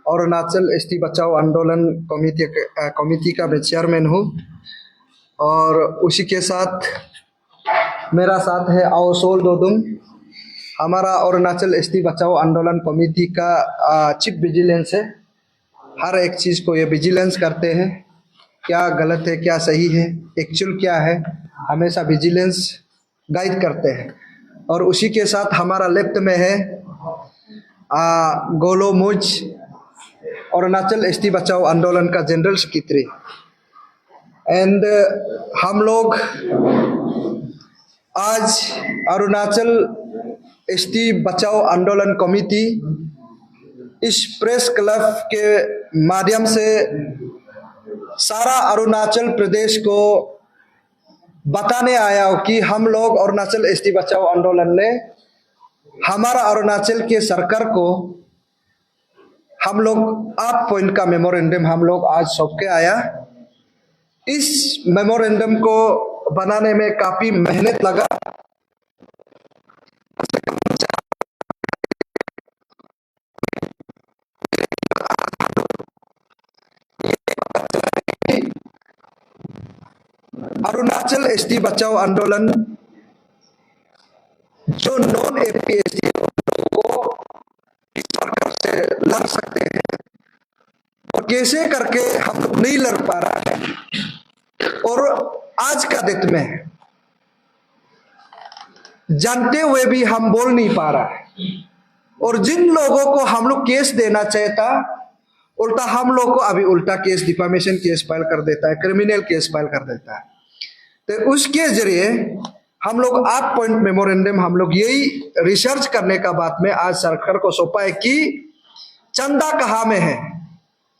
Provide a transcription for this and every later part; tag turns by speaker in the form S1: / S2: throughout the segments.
S1: Arunachal ST बचाओ आंदोलन committee का मैं चेयरमैन हूँ। और उसी के साथ मेरा साथ है आओसोल दोदुम, हमारा अरुणाचल एसटी बचाओ आंदोलन कमेटी का चीफ विजिलेंस है। हर एक चीज़ को ये विजिलेंस करते हैं, क्या गलत है क्या सही है, एक्चुअल क्या है, हमेशा विजिलेंस गाइड करते हैं। और उसी के साथ हमारा लेफ्ट में है गोलो मुज, अरुणाचल एसटी बचाओ आंदोलन का जनरल सेक्रेटरी। एंड हम लोग आज अरुणाचल एसटी बचाओ आंदोलन कमेटी इस प्रेस क्लब के माध्यम से सारा अरुणाचल प्रदेश को बताने आया हूँ कि हम लोग अरुणाचल एसटी बचाओ आंदोलन ने हमारा अरुणाचल के सरकार को हम लोग 8 पॉइंट का मेमोरेंडम हम लोग आज सौंप के आया। इस मेमोरेंडम को बनाने में काफी मेहनत लगा। अरुणाचल एसटी बचाओ आंदोलन जो नॉन एपीएसटी को सरकार से लड़ सकते हैं और कैसे करके हम लोग नहीं लड़ पा रहा है। और आज का डेट में जानते हुए भी हम बोल नहीं पा रहा है। और जिन लोगों को हम लोग केस देना चाहता, उल्टा हम लोग को अभी उल्टा केस, डिफामेशन केस फाइल कर देता है, क्रिमिनल केस फाइल कर देता है। तो उसके जरिए हम लोग 8 पॉइंट मेमोरेंडम हम लोग यही रिसर्च करने का बाद में आज सरकार को सौंपा है कि चंदा कहाँ में है,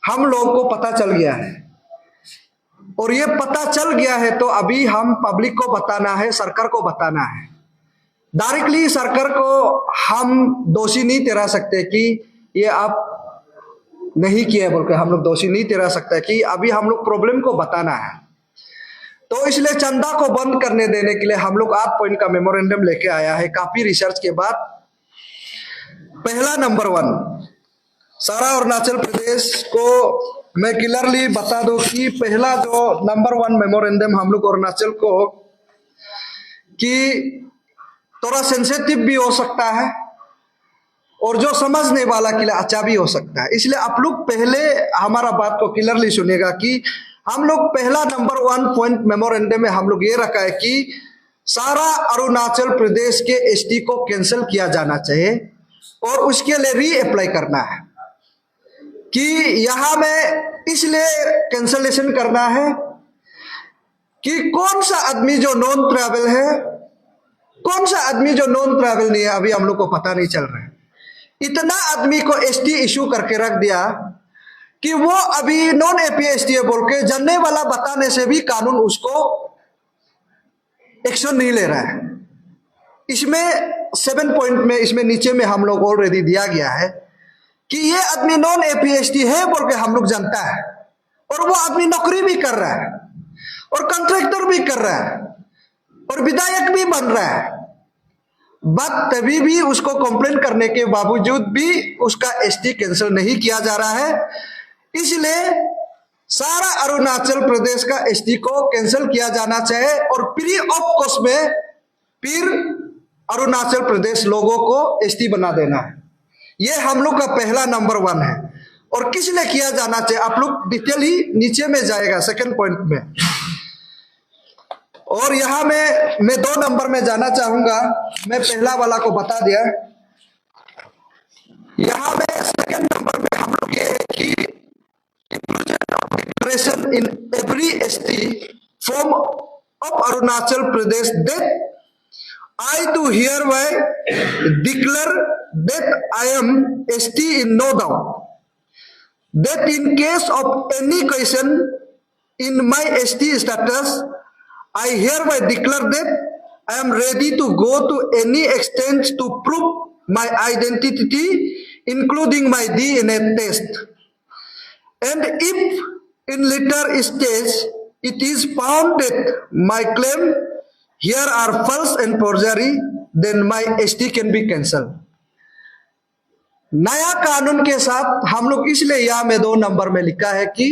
S1: हम लोग को पता चल गया है। और ये पता चल गया है तो अभी हम पब्लिक को बताना है, सरकार को बताना है। डायरेक्टली सरकार को हम दोषी नहीं ठहरा सकते कि ये आप नहीं किया बोल के हम लोग दोषी नहीं ठहरा सकते कि अभी हम लोग प्रॉब्लम को बताना है। तो इसलिए चंदा को बंद करने देने के लिए हम लोग 8 पॉइंट का मेमोरेंडम लेके आया है। काफी रिसर्च के बाद पहला नंबर 1 सारा अरुणाचल प्रदेश को मैं क्लियरली बता दूं कि पहला जो नंबर 1 मेमोरेंडम हम लोग अरुणाचल को कि थोड़ा सेंसिटिव भी हो सकता है और जो समझने वाला के लिए अच्छा भी हो सकता है। इसलिए आप लोग पहले हमारा बात को क्लियरली सुनिएगा कि हम लोग पहला नंबर 1 पॉइंट मेमोरेंडम में हम लोग ये रखा है कि सारा अरुणाचल प्रदेश के एसटी को कैंसिल किया जाना चाहिए और उसके लिए री अप्लाई करना है। कि यहां में इसलिए कैंसलेशन करना है कि कौन सा आदमी जो नॉन ट्रैवल है, कौन सा आदमी जो नॉन ट्रैवल नहीं है, अभी हम लोग को पता नहीं चल रहा है। इतना आदमी को एसटी इशू करके रख दिया कि वो अभी नॉन एपीएसटी है बोल के जानने वाला बताने से भी कानून उसको एक्शन नहीं ले रहा है। इसमें 7 पॉइंट में इसमें नीचे में हम लोग ऑलरेडी दिया गया है कि ये आदमी नॉन एपीएसटी है बोल के हम लोग जानता है और वो आदमी नौकरी भी कर रहा है और कॉन्ट्रैक्टर भी कर रहा है और विधायक भी बन रहा है, बट तभी भी उसको कंप्लेन करने के बावजूद भी उसका एसटी कैंसिल नहीं किया जा रहा है। इसलिए सारा अरुणाचल प्रदेश का एसटी को कैंसिल किया जाना चाहिए और फ्री ऑफ कॉस्ट में फिर अरुणाचल प्रदेश लोगों को एसटी बना देना है। ये हम लोग का पहला नंबर 1 है। और किस लिए किया जाना चाहिए आप लोग डिटेल ही नीचे में जाएगा 2nd पॉइंट में। और यहां मैं 2 नंबर में जाना चाहूंगा। मैं पहला वाला को बता दिया, यहां में 2nd नंबर में हम लोग ये है कि in every ST from of Arunachal Pradesh that I do hereby declare that I am ST in no doubt, that in case of any question in my ST status I hereby declare that I am ready to go to any extent to prove my identity including my DNA test, and if in later stage it is found that my claim here are false and forgery, then my ST can be cancelled. नया कानून के साथ हम लोग इसलिए यहां में 2 number में लिखा है कि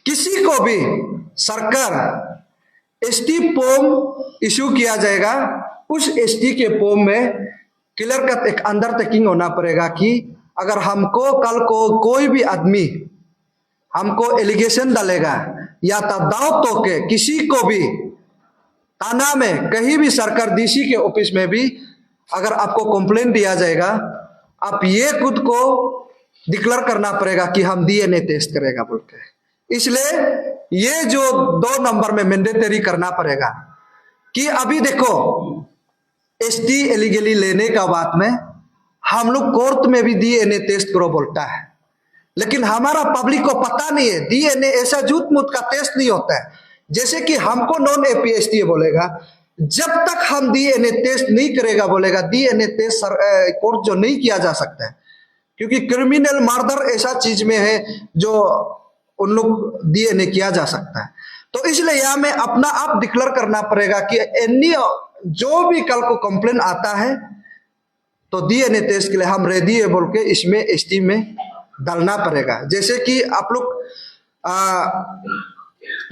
S1: किसी को भी सरकार एसटी फॉर्म इशू किया जाएगा, उस एसटी के फॉर्म में क्लियर कट एक अंडरटेकिंग होना पड़ेगा कि अगर हमको कल को कोई भी आदमी हमको एलिगेशन डालेगा या दाव तो के किसी को भी थाना में कहीं भी सरकार डीसी के ऑफिस में भी अगर आपको कंप्लेंट दिया जाएगा, आप ये खुद को डिक्लेयर करना पड़ेगा कि हम डीएनए टेस्ट करेगा बोल के। इसलिए ये जो 2 नंबर में मैंडेटरी करना पड़ेगा कि अभी देखो एसटी एलिगली लेने का बात में हम लोग कोर्ट में भी डीएनए टेस्ट करो बोलता है, लेकिन हमारा पब्लिक को पता नहीं है डीएनए ऐसा झूठ मूठ का टेस्ट नहीं होता है। जैसे कि हमको नॉन एपीएसटी बोलेगा, जब तक हम डीएनए टेस्ट नहीं करेगा बोलेगा, डीएनए टेस्ट कोर्ट जो नहीं किया जा सकता है, क्योंकि क्रिमिनल मर्डर ऐसा चीज में है जो उन लोग डीएनए किया जा सकता है। तो इसलिए यहां में अपना आप डिक्लेयर करना पड़ेगा कि एनी जो भी कल को कंप्लेन आता है तो डीएनए टेस्ट के लिए हम रेडी है बोल के इसमें एसटी में डालना पड़ेगा। जैसे कि आप लोग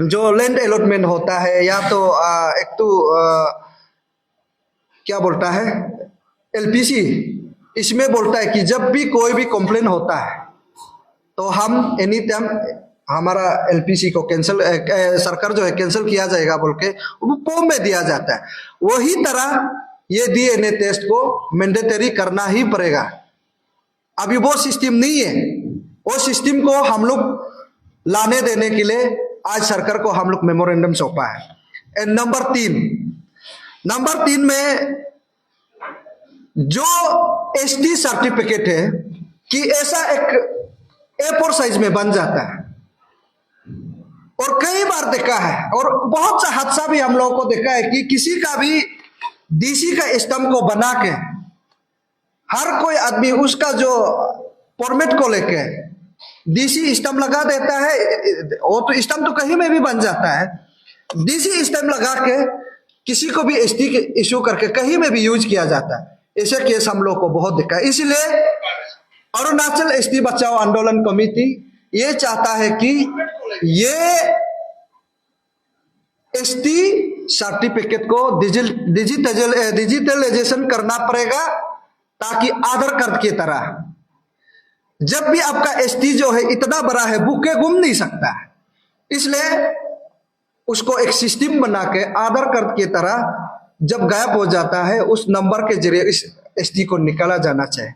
S1: जो लैंड अलॉटमेंट होता है या तो एक तो क्या बोलता है एलपीसी, इसमें बोलता है कि जब भी कोई भी कंप्लेन होता है तो हम एनी टाइम हमारा एलपीसी को कैंसिल सरकार जो है कैंसिल किया जाएगा बोल के वो फॉर्म में दिया जाता है। वही तरह ये डीएनए टेस्ट को मैंडेटरी करना ही पड़ेगा। अभी वो सिस्टम नहीं है, वो सिस्टम को हम लोग लाने देने के लिए आज सरकार को हम लोग मेमोरेंडम सौंपा है। एंड नंबर 3 में जो एसटी सर्टिफिकेट है कि ऐसा एक A4 साइज में बन जाता है, और कई बार देखा है और बहुत सा हादसा भी हम लोगों को देखा है कि किसी का भी डीसी का स्टंप को बना के हर कोई आदमी उसका जो फॉर्मेट को लेके डीसी स्टंप लगा देता है। वो तो स्टंप तो कहीं में भी बन जाता है, डीसी स्टंप लगा के किसी को भी एसटी के इशू करके कहीं में भी यूज किया जाता है। ऐसे केस हम लोग को बहुत देखा है। इसलिए अरुणाचल एसटी बचाओ आंदोलन कमेटी ये चाहता है कि ये एसटी सर्टिफिकेट को डिजिटलाइजेशन करना पड़ेगा, ताकि आधार कार्ड की तरह जब भी आपका एसटी जो है इतना बड़ा है बुके गुम नहीं सकता है, इसलिए उसको एक सिस्टम बना के आधार कार्ड की तरह जब गायब हो जाता है उस नंबर के जरिए इस एसटी को निकाला जाना चाहिए।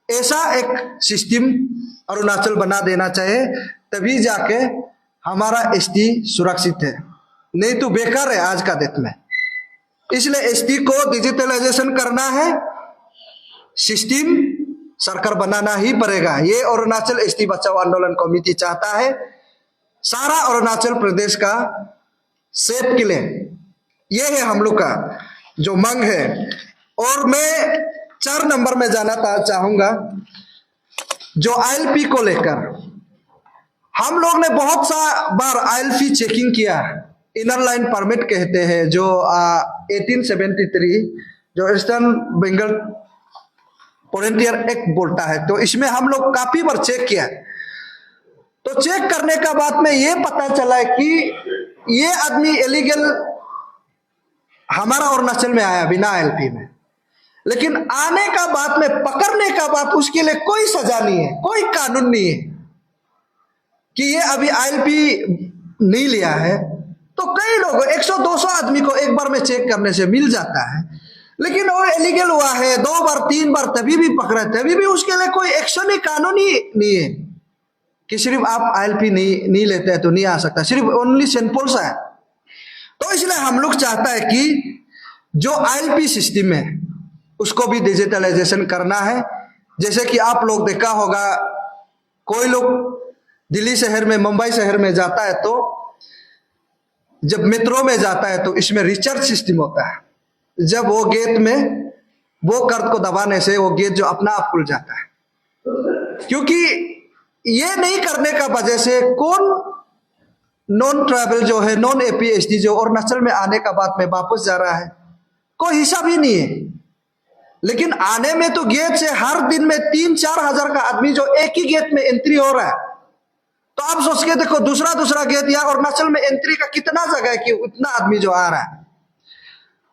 S1: ऐसा एक सिस्टम अरुणाचल बना देना चाहिए, तभी जाके हमारा एसटी सुरक्षित है, नहीं तो बेकार है आज का डेट में। इसलिए एसटी को डिजिटलाइजेशन करना है, सिस्टम सरकार बनाना ही पड़ेगा। ये अरुणाचल एसटी बचाओ आंदोलन कमेटी चाहता है, सारा अरुणाचल प्रदेश का सेफ के लिए ये है हम लोग का जो मांग है। और मैं 4 नंबर में जाना चाहूंगा जो आईएलपी को लेकर। हम लोग ने बहुत सा बार आईएलपी चेकिंग किया, इनर लाइन परमिट कहते हैं जो 1873 जो ईस्टर्न बंगाल फ्रंटियर एक्ट बोलता है, तो इसमें हम लोग काफी बार चेक किया। तो चेक करने का बाद में ये पता चला है कि ये आदमी इलीगल हमारा अरुणाचल में आया बिना आईएलपी में, लेकिन आने का बाद में पकड़ने का बाद उसके लिए कोई सजा नहीं है, कोई कानून नहीं है कि ये अभी आईएलपी नहीं लिया है। तो कई लोग 100-200 आदमी को एक बार में चेक करने से मिल जाता है, लेकिन वो इलीगल हुआ है 2 बार 3 बार तभी भी पकड़ा, तभी भी उसके लिए कोई एक्शन ही कानूनी नहीं है कि सिर्फ आप आईएलपी नहीं लेते हैं तो नहीं आ सकता, सिर्फ ओनली सिंपल सा है। तो इसलिए हम लोग चाहता है कि जो आईएलपी सिस्टम है उसको भी डिजिटलाइजेशन करना है। जैसे कि आप लोग देखा होगा, कोई लोग दिल्ली शहर में मुंबई शहर में जाता है तो जब मेट्रो में जाता है तो इसमें रिचार्ज सिस्टम होता है, जब वो गेट में वो कार्ड को दबाने से वो गेट जो अपना आप खुल जाता है। क्योंकि ये नहीं करने का वजह से कौन नॉन ट्रैवल जो है नॉन एपीएसटी जो अरुणाचल में आने का बाद में वापस जा रहा है कोई हिसाब ही नहीं है। लेकिन आने में तो गेट से हर दिन में 3-4 हजार का आदमी जो एक ही गेट में एंट्री हो रहा है। तो आप सोच के देखो दूसरा गेट यहाँ अरुणाचल में एंट्री का कितना जगह है कि उतना आदमी जो आ रहा है।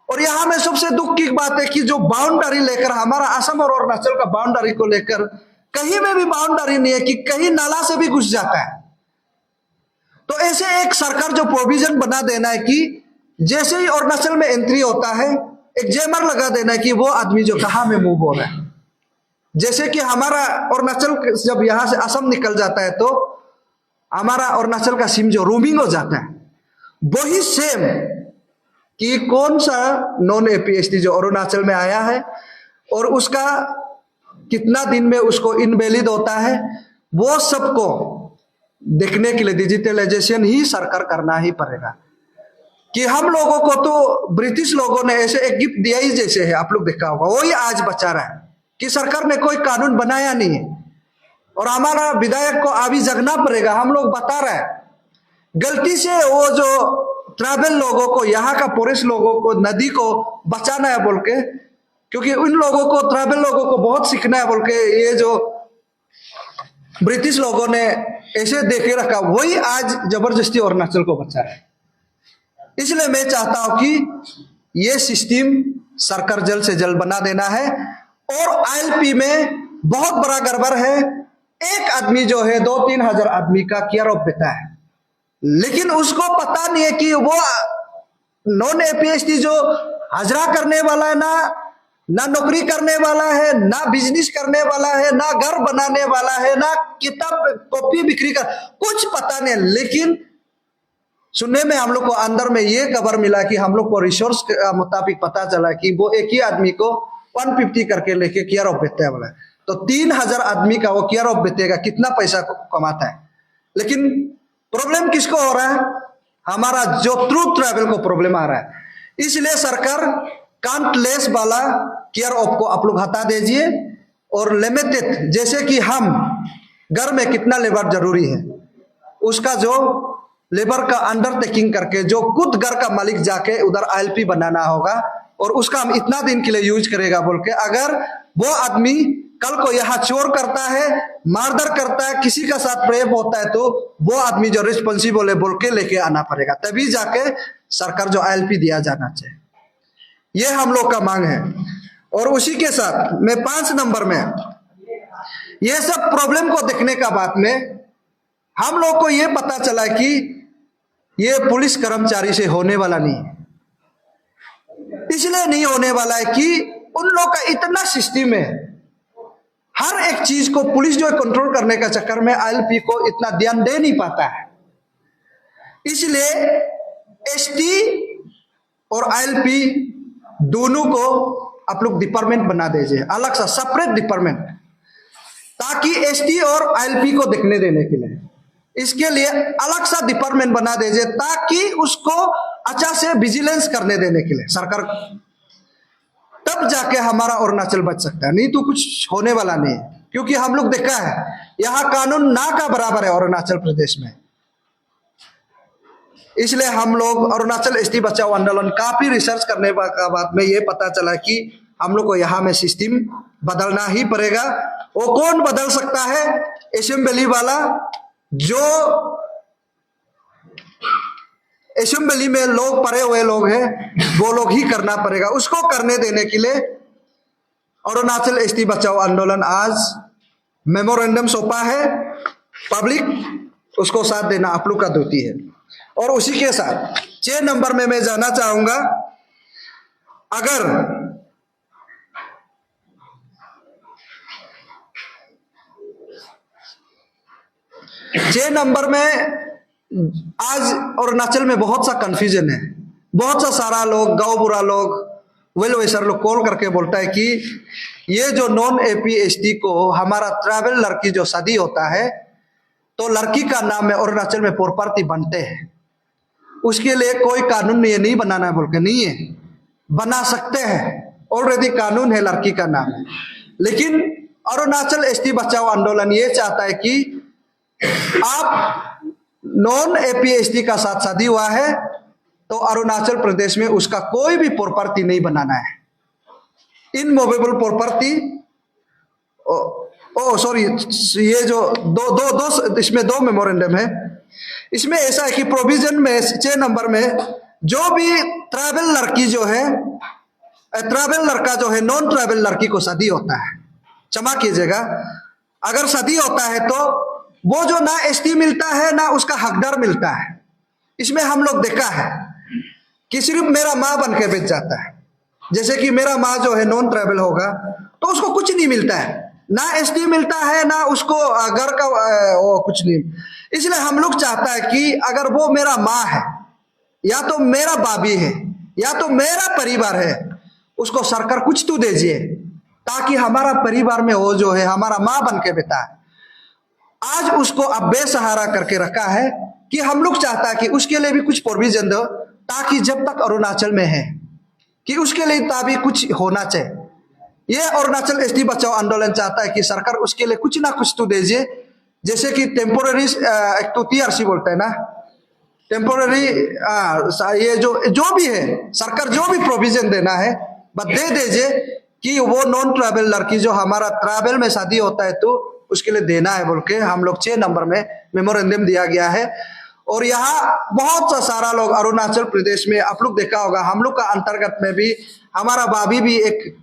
S1: और यहाँ में सबसे दुख की बात है कि जो बाउंड्री लेकर हमारा असम और अरुणाचल का बाउंड्री को लेकर कहीं में भी बाउंड्री नहीं है कि कहीं नाला से भी घुस जाता है। तो ऐसे एक सरकार जो प्रोविजन बना देना है कि जैसे ही अरुणाचल में एंट्री होता है एक जैमर लगा देना है कि वो आदमी जो कहाँ में मूव हो रहा है। जैसे कि हमारा अरुणाचल जब यहाँ से असम निकल जाता है तो हमारा अरुणाचल का सिम जो रोमिंग हो जाता है, वही सेम कि कौन सा नॉन एपीएसटी जो अरुणाचल में आया है और उसका कितना दिन में उसको इनवैलिड होता है, वो सबको देखने के लिए डिजिटलाइजेशन ही सरकार करना ही पड़ेगा। कि हम लोगों को तो ब्रिटिश लोगों ने ऐसे एक गिफ्ट दिया ही जैसे है, आप लोग देखा होगा, वही आज बचा रहा है कि सरकार ने कोई कानून बनाया नहीं है। और हमारा विधायक को अभी जगना पड़ेगा। हम लोग बता रहे हैं गलती से वो जो ट्राइबल लोगों को, यहाँ का फॉरेस्ट लोगों को, नदी को बचाना है बोल के, क्योंकि उन लोगों को, ट्राइबल लोगों को बहुत सीखना है बोल के ये जो ब्रिटिश लोगों ने ऐसे देखे रखा, वही आज जबरदस्ती अरुणाचल को बचा रहा है। इसलिए मैं चाहता हूं कि ये सिस्टम सरकार जल्द से जल्द बना देना है। और आईएलपी में बहुत बड़ा गड़बड़ है। एक आदमी जो है 2-3 हजार आदमी का केयर ऑफ देता है, लेकिन उसको पता नहीं है कि वो नॉन एपीएसटी जो हाजरा करने वाला है, ना नौकरी करने वाला है, ना बिजनेस करने वाला है, ना घर बनाने वाला है, ना किताब कॉपी बिक्री कर, कुछ पता नहीं। लेकिन सुनने में हम लोग को अंदर में ये खबर मिला कि हम लोग को रिसोर्स के मुताबिक पता चला कि वो एक ही आदमी को 150 करके लेके केयर ऑफ देता है बोला। तो 3000 आदमी का वो केयर ऑफ देतेगा, कितना पैसा कमाता है। लेकिन प्रॉब्लम किसको हो रहा है? हमारा जो ट्रू ट्रैवल को प्रॉब्लम आ रहा है। इसलिए सरकार काउंटलेस वाला केयर ऑफ को आप लोग हटा दीजिए और लिमिटेड, जैसे कि हम घर में कितना लेबर जरूरी है उसका जो लेबर का अंडरटेकिंग करके जो खुद घर का मालिक जाके उधर आईएलपी बनाना होगा और उसका हम इतना दिन के लिए यूज करेगा बोल के, अगर वो आदमी कल को यहाँ चोर करता है, मारधर करता है, किसी का साथ प्रेम होता है, तो वो आदमी जो रिस्पॉन्सिबल है बोल के लेके आना पड़ेगा, तभी जाके सरकार जो आईएलपी दिया जाना चाहिए। ये हम लोग का मांग है। और उसी के साथ मैं 5 नंबर में ये सब प्रॉब्लम को देखने का बाद में हम लोग को ये पता चला कि ये पुलिस कर्मचारी से होने वाला नहीं है। इसलिए नहीं होने वाला है कि उन लोग का इतना सिस्टम है, हर एक चीज को पुलिस जो है कंट्रोल करने का चक्कर में आईएलपी को इतना ध्यान दे नहीं पाता है। इसलिए एसटी और आईएलपी दोनों को आप लोग डिपार्टमेंट बना दीजिए, अलग सा सेपरेट डिपार्टमेंट, ताकि एसटी और आईएलपी को देखने देने के लिए इसके लिए अलग सा डिपार्टमेंट बना दीजिए, ताकि उसको अच्छा से विजिलेंस करने देने के लिए सरकार, तब जाके हमारा अरुणाचल बच सकता है। नहीं तो कुछ होने वाला नहीं है, क्योंकि हम लोग देखा है यहाँ कानून ना का बराबर है अरुणाचल प्रदेश में। इसलिए हम लोग अरुणाचल एसटी बचाओ आंदोलन काफी रिसर्च करने के बाद में ये पता चला कि हम लोग को यहाँ में सिस्टम बदलना ही पड़ेगा। वो कौन बदल सकता है? असेंबली वाला, जो असेंबली में लोग पड़े हुए लोग हैं, वो लोग ही करना पड़ेगा। उसको करने देने के लिए अरुणाचल एसटी बचाओ आंदोलन आज मेमोरेंडम सौंपा है, पब्लिक उसको साथ देना आप लोग का ड्यूटी है। और उसी के साथ 6 नंबर में मैं जाना चाहूंगा, अगर छह नंबर में आज अरुणाचल में बहुत सा कंफ्यूजन है। बहुत सा सारा लोग, गांव बुरा लोग, वेल वेसर लोग कॉल करके बोलता है कि ये जो नॉन एपीएसटी को हमारा ट्राइबल लड़की जो शादी होता है तो लड़की का नाम में अरुणाचल में प्रॉपर्टी बनते हैं, उसके लिए कोई कानून नहीं बनाना है बोल के। नहीं है, बना सकते हैं, ऑलरेडी कानून है लड़की का नाम है। लेकिन अरुणाचल एसटी बचाओ आंदोलन ये चाहता है कि आप नॉन एपीएसटी का साथ शादी हुआ है तो अरुणाचल प्रदेश में उसका कोई भी प्रॉपर्टी नहीं बनाना है। इनमूवेबल प्रॉपर्टी, सॉरी, ये जो दो इसमें दो मेमोरेंडम है। इसमें ऐसा है कि प्रोविजन में 6 नंबर में जो भी ट्राइबल लड़की जो है, ट्राइबल लड़का जो है नॉन ट्राइबल लड़की को शादी होता है, क्षमा कीजिएगा, अगर शादी होता है तो वो जो ना एसटी मिलता है ना उसका हकदार मिलता है। इसमें हम लोग देखा है कि सिर्फ मेरा माँ बन के बेच जाता है। जैसे कि मेरा माँ जो है नॉन ट्राइबल होगा तो उसको कुछ नहीं मिलता है, ना एसटी मिलता है ना उसको घर का वो कुछ नहीं। इसलिए हम लोग चाहता है कि अगर वो मेरा माँ है या तो मेरा भाभी है या तो मेरा परिवार है, उसको सरकार कुछ तो दीजिए ताकि हमारा परिवार में वो जो है हमारा माँ बन के बेटा है। आज उसको अब बेसहारा करके रखा है कि हम लोग चाहता है कि उसके लिए भी कुछ प्रोविजन दो, ताकि जब तक अरुणाचल में है कि उसके लिए तभी कुछ होना चाहिए। ये अरुणाचल एसटी बचाओ आंदोलन चाहता है कि सरकार उसके लिए कुछ ना कुछ तो दीजिए, जैसे कि टेम्पोररी, एक तो टीआरसी बोलते हैं ना, टेम्पोररी, ये जो भी है सरकार जो भी प्रोविजन देना है बस दे दीजिए कि वो नॉन ट्राइबल लड़की जो हमारा ट्राइबल में शादी होता है तो उसके लिए देना है बोल के हम लोग 6 नंबर में मेमोरेंडम दिया गया है। और यहाँ बहुत सारा लोग अरुणाचल प्रदेश में आप लोग देखा होगा, हम लोग का अंतर्गत में भी हमारा भाभी भी एक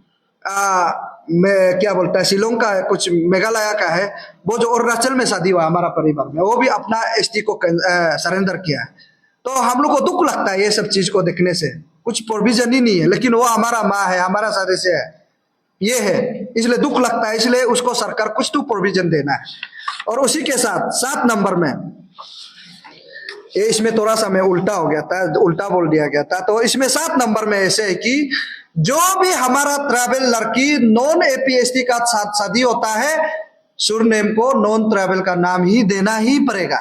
S1: क्या बोलता है शिलोंग का है, कुछ मेघालय का है, वो जो अरुणाचल में शादी हुआ हमारा परिवार में, वो भी अपना एसटी को सरेंडर किया है। तो हम लोग को दुख लगता है ये सब चीज को देखने से, कुछ प्रोविजन ही नहीं है, लेकिन वो हमारा माँ है, हमारा सदस्य है, ये है, इसलिए दुख लगता है, इसलिए उसको सरकार कुछ तो प्रोविजन देना है। और उसी के साथ 7 नंबर में ये इसमें थोड़ा सा मैं उल्टा हो गया था, उल्टा बोल दिया गया था, तो इसमें 7 नंबर में ऐसे है कि जो भी हमारा ट्राइबल लड़की नॉन एपीएसटी का साथ शादी होता है, सुरनेम को नॉन ट्राइबल का नाम ही देना ही पड़ेगा।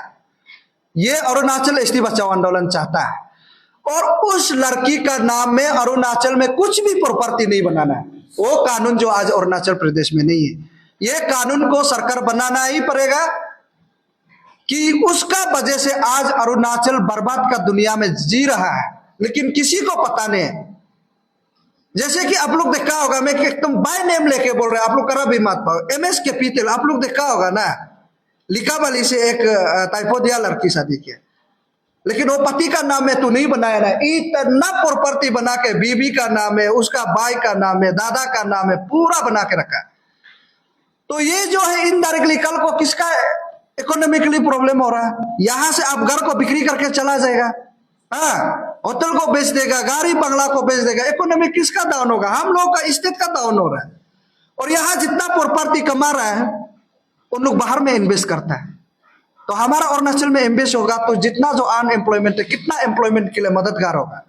S1: ये अरुणाचल एसटी बचाओ आंदोलन चाहता है। और उस लड़की का नाम में अरुणाचल में कुछ भी प्रॉपर्टी नहीं बनाना है, वो कानून जो आज अरुणाचल प्रदेश में नहीं है, ये कानून को सरकार बनाना ही पड़ेगा कि उसका वजह से आज अरुणाचल बर्बाद का दुनिया में जी रहा है, लेकिन किसी को पता नहीं है। जैसे कि आप लोग देखा होगा, मैं एकदम बाय नेम लेके बोल रहा हूं, आप लोग करा भी मत पाओ, एमएस कैपिटल आप लोग देखा होगा ना, लिकाबाली से एक टाइपोदिया लड़की शादी किया, लेकिन वो पति का नाम में तो नहीं बनाया ना, इतना प्रॉपर्टी बना के बीबी का नाम है, उसका भाई का नाम है, दादा का नाम है, पूरा बना के रखा। तो ये जो है इनडायरेक्टली कल को किसका इकोनॉमिकली प्रॉब्लम हो रहा है, यहां से आप घर को बिक्री करके चला जाएगा, हाँ, होटल को बेच देगा, गाड़ी बंगला को बेच देगा, इकोनॉमी किसका डाउन होगा, हम लोग का स्टेट का डाउन हो रहा है। और यहाँ जितना प्रॉपर्टी कमा रहा है उन लोग बाहर में इन्वेस्ट करता है, तो हमारा अरुणाचल में इन्वेस्ट होगा तो जितना जो अनएम्प्लॉयमेंट है कितना एम्प्लॉयमेंट के लिए मददगार होगा।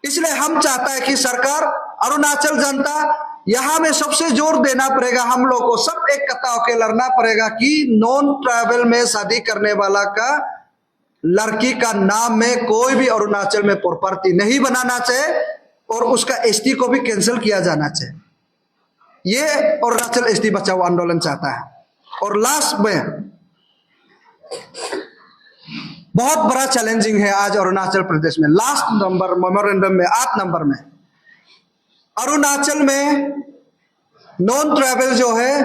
S1: इसलिए हम चाहता है कि सरकार, अरुणाचल जनता, यहाँ में सबसे जोर देना पड़ेगा, हम लोग को सब एक कता होकर लड़ना पड़ेगा कि नॉन ट्राइबल में शादी करने वाला का लड़की का नाम में कोई भी अरुणाचल में प्रॉपर्टी नहीं बनाना चाहिए और उसका एसटी को भी कैंसिल किया जाना चाहिए। ये अरुणाचल एसटी बचाओ आंदोलन चाहता है। और लास्ट में बहुत बड़ा चैलेंजिंग है आज अरुणाचल प्रदेश में, लास्ट नंबर मेमोरेंडम में 8 नंबर में, अरुणाचल में नॉन ट्राइबल जो है,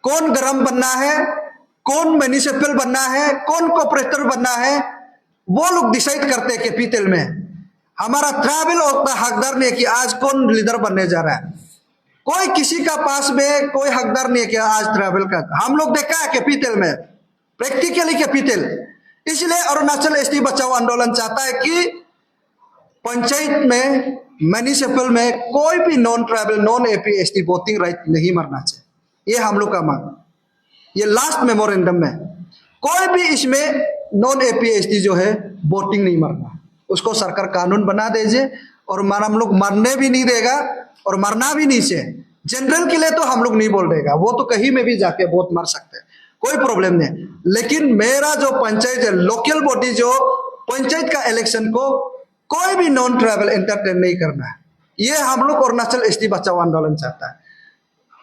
S1: कौन गरम बनना है, कौन म्युनिसिपल बनना है, कौन कोऑपरेटर बनना है, वो लोग डिसाइड करते हैं कैपिटल में। हमारा ट्राइबल और हकदार नहीं है कि आज कौन लीडर बनने जा रहा है, कोई किसी का पास में कोई हकदार नहीं है कि आज ट्राइबल का, हम लोग देखा है कैपिटल में, प्रैक्टिकली कैपिटल। इसलिए अरुणाचल एसटी बचाओ आंदोलन चाहता है कि पंचायत में, म्युनिसिपल में कोई भी non tribal, non AP ST voting right नहीं मरना चाहिए, ये हम लोग का मांग। ये लास्ट मेमोरेंडम में कोई भी इसमें नॉन एपी एसटी जो है वोटिंग नहीं मरना, उसको सरकार कानून बना दीजिए। और हम लोग मरने भी नहीं देगा और मरना भी नहीं चाहिए। जनरल के लिए तो हम लोग नहीं बोल देगा, वो तो कहीं में भी जाके वोट मर सकते हैं, कोई प्रॉब्लम नहीं। लेकिन मेरा जो पंचायत है, लोकल बॉडी जो पंचायत का इलेक्शन को कोई भी नॉन ट्राइबल एंटरटेन नहीं करना है, ये हम लोग अरुणाचल एसटी बचाओ आंदोलन चाहता है।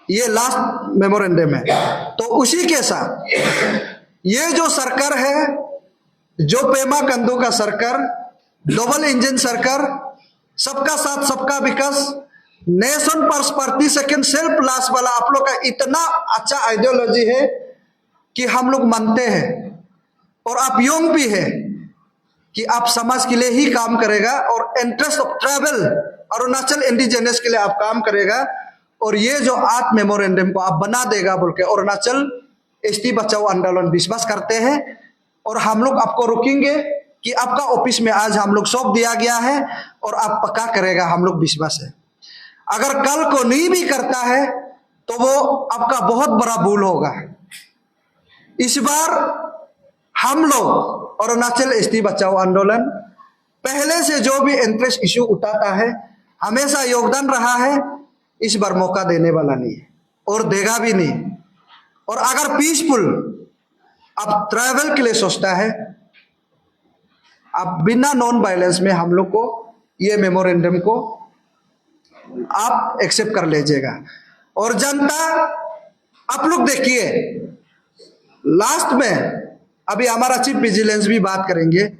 S1: ये लास्ट मेमोरेंडम है। तो उसी के साथ ये जो सरकार है, जो पेमा कंदू का सरकार, डबल इंजन सरकार, सबका साथ सबका विकास, nation prosperity second self loss वाला आप लोग का इतना अच्छा आइडियोलॉजी है कि हम लोग मानते हैं, और आप यंग भी है कि आप समाज के लिए ही काम करेगा, और interest of travel Arunachal indigenous के लिए आप काम करेगा, और ये जो 8 मेमोरेंडम को आप बना देगा बोल के अरुणाचल एसटी बचाओ आंदोलन विश्वास करते हैं। और हम लोग आपको रोकेंगे कि आपका ऑफिस में आज हम लोग सौंप दिया गया है और आप पक्का करेगा, हम लोग विश्वास है। अगर कल को नहीं भी करता है तो वो आपका बहुत बड़ा भूल होगा। इस बार हम लोग अरुणाचल एसटी बचाओ आंदोलन पहले से जो भी इंटरेस्ट इश्यू उठाता है, हमेशा योगदान रहा है, इस बार मौका देने वाला नहीं है और देगा भी नहीं। और अगर पीसफुल आप ट्रैवल के लिए सोचता है, आप बिना नॉन वायलेंस में हम लोग को ये मेमोरेंडम को आप एक्सेप्ट कर लीजिएगा। और जनता आप लोग देखिए, लास्ट में अभी हमारा चीफ विजिलेंस भी बात करेंगे।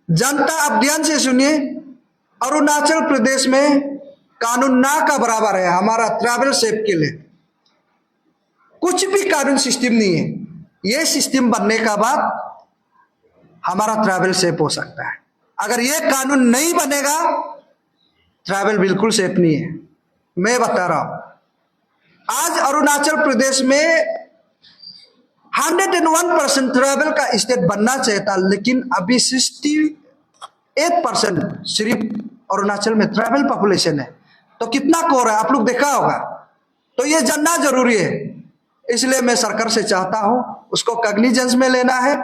S1: जनता आप ध्यान से सुनिए, अरुणाचल प्रदेश में कानून ना का बराबर है हमारा ट्रैवल सेफ के लिए। कुछ भी कानून सिस्टम नहीं है, ये सिस्टम बनने का बाद हमारा ट्रैवल सेफ हो सकता है। अगर ये कानून नहीं बनेगा, ट्रैवल बिल्कुल सेफ नहीं है। मैं बता रहा हूं, आज अरुणाचल प्रदेश में 101% ट्रैवल का स्टेट बनना चाहिए था, लेकिन अभी 68% सिर्फ अरुणाचल में ट्रैवल पॉपुलेशन है। तो कितना कोर है आप लोग देखा होगा। तो ये जानना जरूरी है, इसलिए मैं सरकार से चाहता हूं उसको कॉग्निजेंस में लेना है,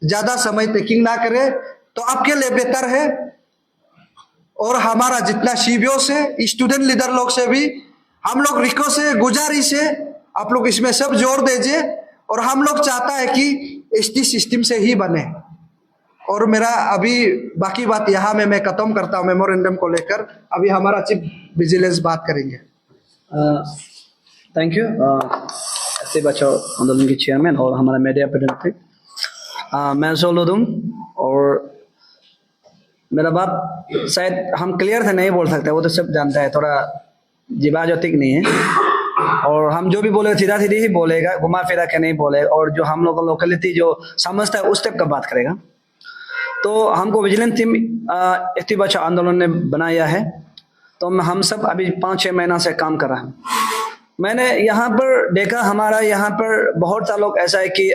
S1: ज्यादा समय टेकिंग ना करे तो आपके लिए बेहतर है। और हमारा जितना सीबीओ से, स्टूडेंट लीडर लोग से भी हम लोग रिको से, गुजारिश है, आप लोग इसमें सब जोर दीजिए। और हम लोग चाहता है कि एसटी सिस्टम से ही बने। और मेरा अभी बाकी बात यहाँ में मैं खत्म करता हूँ मेमोरेंडम को लेकर। अभी हमारा चीफ विजिलेंस बात करेंगे।
S2: थैंक यू एसटी बचाओ आंदोलन के चेयरमैन और हमारा मीडिया प्रतिनिधि मैं सोलुदुम। और मेरा बात शायद हम क्लियर से नहीं बोल सकते, वो तो सब जानता है, थोड़ा जीवाजोतिक नहीं है। और हम जो भी बोले सीधा सीधी ही बोलेगा, घुमा फिरा के नहीं बोलेगा। और जो हम लोग का लोकेलिटी जो समझता है उस टाइप का बात करेगा। तो हमको विजिलेंस टीम एसटी बचाओ आंदोलन ने बनाया है, तो हम सब अभी 5-6 महीना से काम कर रहे हैं। मैंने यहाँ पर देखा, हमारा यहाँ पर बहुत सा लोग ऐसा है कि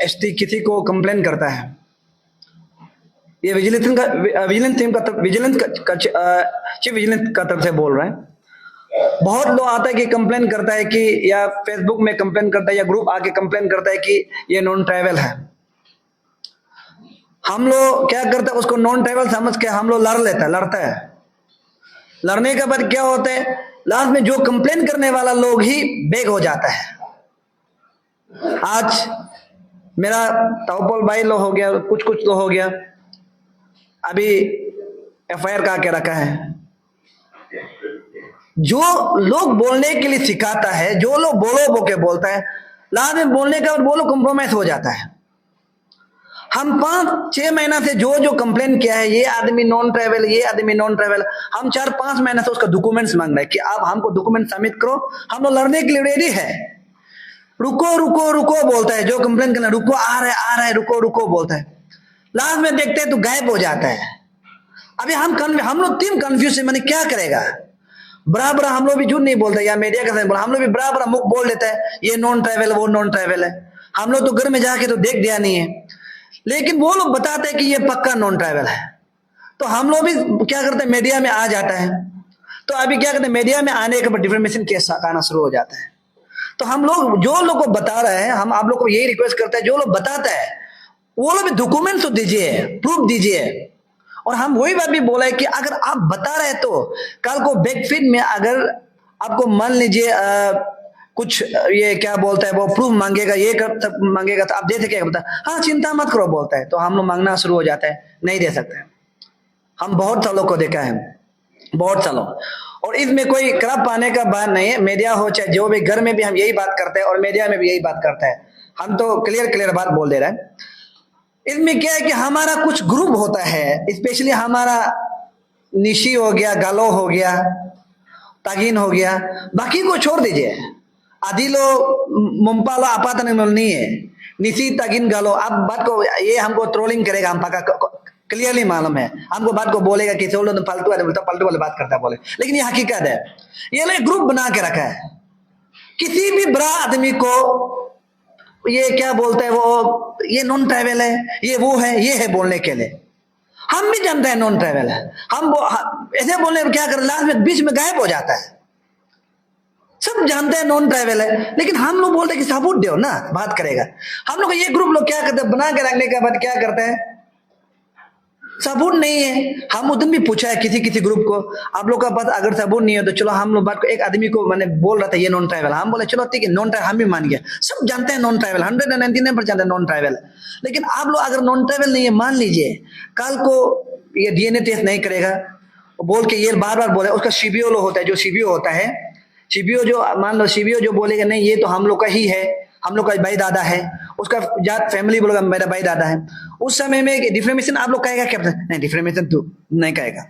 S2: एसटी किसी को कंप्लेन करता है, ये विजिलेंस टीम का चीफ विजिलेंस का तरफ से बोल रहे हैं। बहुत लोग आता है कि कंप्लेन करता है कि, या फेसबुक में कंप्लेन करता है, या ग्रुप आके कंप्लेन करता है कि ये नॉन ट्रैवल है। हम लोग क्या करते हैं, उसको नॉन ट्रैवल समझ के हम लोग लड़ता है। लड़ने के बाद क्या होता है, लास्ट में जो कंप्लेन करने वाला लोग ही बेग हो जाता है। आज मेरा ताउपोल भाई लो हो गया, कुछ तो हो गया, अभी एफआईआर का के रखा है। जो लोग बोलने के लिए सिखाता है, जो लोग बोलो के बोलता है, लास्ट में बोलने का बोलो कॉम्प्रोमाइज हो जाता है। हम 5-6 महीना से जो कंप्लेन किया है, ये आदमी नॉन ट्रैवल, ये आदमी नॉन ट्रैवल, हम 4-5 महीना से उसका डॉक्यूमेंट्स मांग रहे हैं कि आप हमको डॉक्यूमेंट सबमिट करो, हम लोग लड़ने के लिए रेडी है। रुको बोलता है, जो कंप्लेन करना रुको, आ रहा है, रुको बोलता है। लास्ट में देखते हैं तो गायब हो जाता है। अभी हम लोग टीम कंफ्यूज है, मैंने क्या करेगा। बराबर हम लोग भी झूठ नहीं बोलते, या मीडिया का बोला, हम लोग भी बराबर मुख बोल देता है ये नॉन ट्रैवल, वो नॉन ट्रैवल है। हम लोग तो घर में जाके तो देख दिया नहीं है, लेकिन वो लोग बताते हैं कि ये पक्का नॉन ट्रैवल है। तो हम लोग भी क्या करते हैं, मीडिया में आ जाता है। तो अभी क्या करते हैं, मीडिया में आने के बाद डिफेमेशन केस आना शुरू हो जाता है। तो हम लोग जो लोग को बता रहे हैं, हम आप लोग को यही रिक्वेस्ट करते हैं, जो लोग बताता है वो लोग भी डॉक्यूमेंट तो दीजिए, प्रूफ दीजिए। और हम वही बात भी बोला है कि अगर आप बता रहे तो कल को बैकफीड में अगर आपको मान लीजिए कुछ ये क्या बोलता है, वो प्रूफ मांगेगा, ये मांगेगा, तो आप दे सके बता, हाँ चिंता मत करो बोलता है, तो हम लोग मांगना शुरू हो जाता है, नहीं दे सकते। हम बहुत सालों को देखा है, बहुत सालों। और इसमें कोई करप पाने का बात नहीं है। मीडिया हो चाहे जो भी, घर में भी हम यही बात करते हैं और मीडिया में भी यही बात करते हैं। हम तो क्लियर बात बोल दे रहे हैं। इसमें क्या है कि हमारा कुछ ग्रुप होता है, स्पेशली हमारा निशी हो गया, गालो हो गया, तागिन हो गया, बाकी को छोड़ दीजिए। आदिलो मुंपालो आपातन नहीं है, निशी तागिन गालो। आप बात को, ये हमको ट्रोलिंग करेगा, हम पक्का क्लियरली मालूम है, हमको बात को बोलेगा कि चलो फालतू आदमी, बोलता फालतू वाले बात करता है बोले, लेकिन ये हकीकत है। ये लोग ग्रुप बना के रखा है, किसी भी बड़ा आदमी को ये क्या बोलते हैं, वो ये नॉन ट्राइबल है, ये वो है, ये है बोलने के लिए। हम भी जानते हैं नॉन ट्राइबल है, हम ऐसे बोलने में क्या कर, लास्ट में बीच में गायब हो जाता है। सब जानते हैं नॉन ट्राइबल है, लेकिन हम लोग बोलते हैं कि सबूत दो ना, बात करेगा। हम लोग ये ग्रुप लोग क्या करते हैं, बना के रखने के बाद क्या करते हैं, सबूत नहीं है। हम उधर भी पूछा है किसी किसी ग्रुप को, आप लोग का पास अगर सबूत नहीं है तो चलो हम लोग बात को, एक आदमी को मैंने बोल रहा था ये नॉन ट्राइबल, हम बोले चलो ठीक है नॉन ट्राइबल, हम भी मान गया। सब जानते हैं नॉन ट्राइबल, 199% जानते हैं नॉन ट्राइबल, लेकिन आप लोग अगर नॉन ट्राइबल नहीं है, मान लीजिए कल को ये डीएनए टेस्ट नहीं करेगा बोल के ये बार बार बोले, उसका सीबीओ लो होता है, जो सीबीओ होता है, सीबीओ जो मान लो सीबीओ जो बोलेगा नहीं ये तो हम लोग का ही है, हम लोग का भाई दादा है, उसका जात फैमिली बोलेगा मेरा भाई दादा है, उस समय में डिफेमेशन आप लोग कहेगा क्या, नहीं डिफेमेशन तो नहीं कहेगा।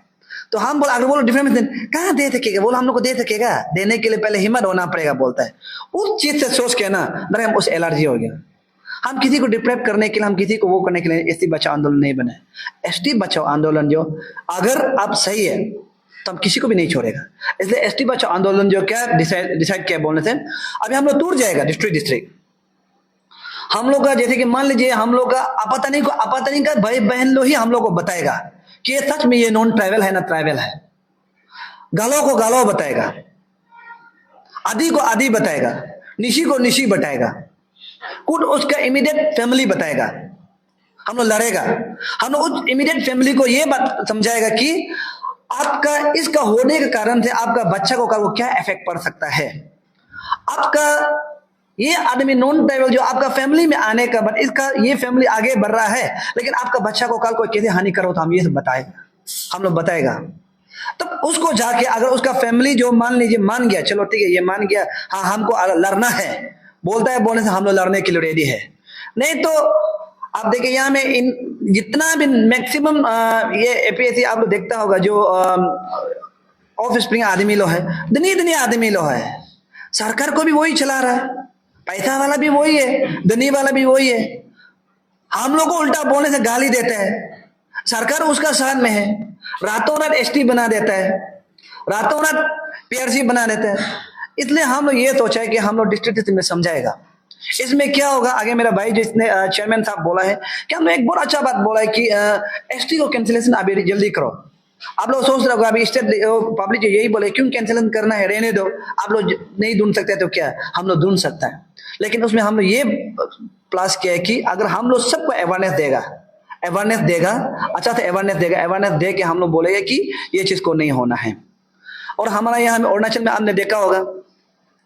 S2: तो हम बोल, अगर बोलो डिफेमेशन कहाँ दे सकेगा, बोलो हम लोग को दे सकेगा, देने के लिए पहले हिम्मत होना पड़ेगा बोलता है। उस चीज से सोच के ना हम उस एलर्जी हो गया। हम किसी को डिप्रेप करने के लिए, हम किसी को वो करने के लिए एसटी बचाओ आंदोलन नहीं बने। एसटी बचाओ आंदोलन जो अगर आप सही है तो हम किसी को भी नहीं छोड़ेगा। इसलिए एसटी बचाओ आंदोलन जो क्या डिसाइड किया बोलने से, अभी हम लोग दूर जाएगा डिस्ट्रिक्ट हम लोग का, जैसे कि मान लीजिए हम लोग का आपातनी का भाई बहन लोग ही हम लोग को बताएगा कि ये सच में ये नॉन ट्राइबल है ना ट्राइबल है। गालो को गालो बताएगा, आदि को आदि बताएगा, निशी को निशी बताएगा, कुछ उसका इमीडिएट फैमिली बताएगा। हम लोग लड़ेगा, हम लोग उस इमीडिएट फैमिली को ये बात समझाएगा कि आपका इसका होने के कारण से आपका बच्चा को क्या इफेक्ट पड़ सकता है। आपका ये आदमी नॉन ट्राइबल जो आपका फैमिली में आने का बाद इसका ये फैमिली आगे बढ़ रहा है, लेकिन आपका बच्चा को कल को कैसे हानि करो तो हम ये सब बताएगा, हम लोग बताएगा। तो उसको जाके अगर उसका फैमिली जो मान लीजिए मान गया, चलो ठीक है ये मान गया, हाँ हमको लड़ना है बोलता है, बोलने से हम लोग लड़ने के लिए रेडी है। नहीं तो आप देखिए यहाँ में इन जितना भी मैक्सिमम ये एपीएससी आप लोग देखता होगा जो ऑफ स्प्रिंग आदमी लो है, धनी आदमी लो है, सरकार को भी वही चला रहा है, पैसा वाला भी वही है, धनी वाला भी वही है। हम लोग को उल्टा बोलने से गाली देता है, सरकार उसका साथ में है, रातों रात एसटी बना देता है, रातों रात पीआरसी बना देता है। इसलिए हम लोग ये सोचा है कि हम लोग डिस्ट्रिक्ट में समझाएगा इसमें क्या होगा। आगे मेरा भाई जिसने चेयरमैन साहब बोला है कि हमने एक बहुत अच्छा बात बोला है कि एसटी को कैंसिलेशन अभी जल्दी करो। आप लोग सोच रहे हो अभी स्टेट पब्लिक यही बोले क्यों कैंसिलेशन करना है, रहने दो, आप लोग नहीं ढूंढ सकते तो क्या हम लोग ढूंढ सकता है। लेकिन उसमें हम लोग ये प्लस किया है कि अगर हम लोग सबको अवेयरनेस देगा अच्छा से अवेयरनेस दे के हम लोग बोलेगा कि ये चीज को नहीं होना है। और हमारा यहाँ अरुणाचल में आपने देखा होगा,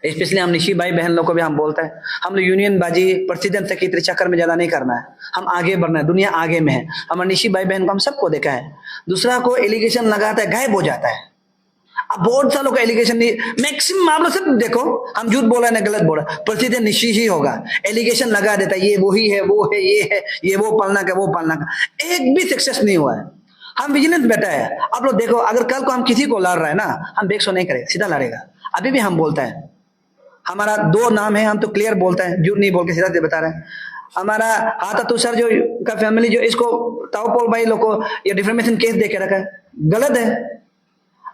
S2: स्पेशली हम निशी भाई बहन लोग को भी हम बोलते हैं, हम लोग यूनियन बाजी प्रेसिडेंट सेक्रेटरी चक्कर में ज्यादा नहीं करना है, हम आगे बढ़ना है, दुनिया आगे में है। हमारे निशी भाई बहन को हम सबको देखा है, दूसरा को एलिगेशन लगाता है गायब हो जाता है। अब बहुत सालों का एलिगेशन नहीं, मैक्सिमम आप लोग सब देखो, हम झूठ बोला ना गलत बोला, प्रेसिडेंट निशी ही होगा, एलिगेशन लगा देता है, ये वही है, वो है, ये है, ये वो पालना का, वो पालना का, एक भी सक्सेस नहीं हुआ है। हम विजिलेंस बैठा है, आप लोग देखो, अगर कल को हम किसी को लड़ रहे हैं ना, हम बेक्सो नहीं करेगा, सीधा लड़ेगा। अभी भी हम बोलता है हमारा 2 नाम है, हम तो क्लियर बोलता है, झूठ नहीं बोल के सीधा से बता रहे हैं। हमारा हाथा तुषार जो का फैमिली जो इसको ताओपोल भाई लोग को ये डिफेमेशन केस दे के रखा है, गलत है।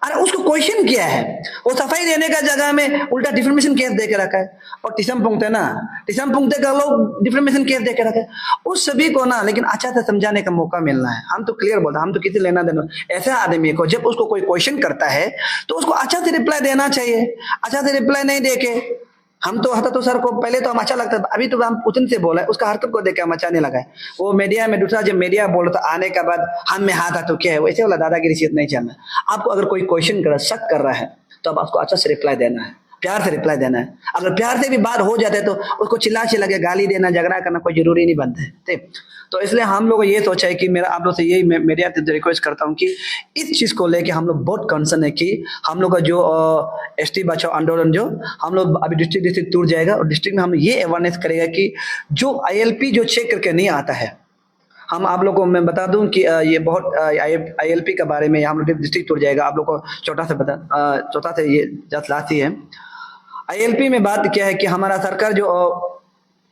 S2: अरे उसको क्वेश्चन किया है, वो सफाई देने का जगह में उल्टा डिफेमेशन केस दे के रखा है। और टिसम पुंगते ना, टिसम पुंगते का लोग डिफेमेशन केस दे के रखा है। उस सभी को ना लेकिन अच्छा से समझाने का मौका मिलना है। हम तो क्लियर बोलते हैं, हम तो किसी लेना देना, ऐसे आदमी को जब उसको कोई क्वेश्चन करता है तो उसको अच्छा से रिप्लाई देना चाहिए। अच्छा से रिप्लाई नहीं दे के हम तो हता तो सर को पहले तो हम अच्छा लगता था, अभी तो हम उतन से बोला है, उसका हरकत को देख के हम अच्छा नहीं लगा है। वो मीडिया में दूसरा जब मीडिया बोल रहा था आने के बाद हम में हाथ तो क्या है, वैसे वाला दादागिरी चीज नहीं चलना। आपको अगर कोई क्वेश्चन कर शक कर रहा है तो अब आपको अच्छा से रिप्लाई देना है, प्यार से रिप्लाई देना है। अगर प्यार से भी बात हो जाते तो उसको चिल्ला के गाली देना, झगड़ा करना कोई जरूरी नहीं बनता है, ठीक। तो इसलिए हम लोग ये सोचा है कि मेरा आप लोग से यही मीडिया से रिक्वेस्ट करता हूँ कि इस चीज को लेके हम लोग बहुत कंसर्न है कि हम लोग का जो एसटी बचाओ आंदोलन जो हम लोग अभी डिस्ट्रिक्ट टूर जाएगा और डिस्ट्रिक्ट में हम ये अवेयरनेस करेगा कि जो ILP जो चेक करके नहीं आता है, हम आप लोग को मैं बता दूं कि ये बहुत ILP के बारे में हम लोग डिस्ट्रिक्ट टूर जाएगा, आप लोग को छोटा से ये जस्ट लास्ट ही है। ILP में बात क्या है कि हमारा सरकार जो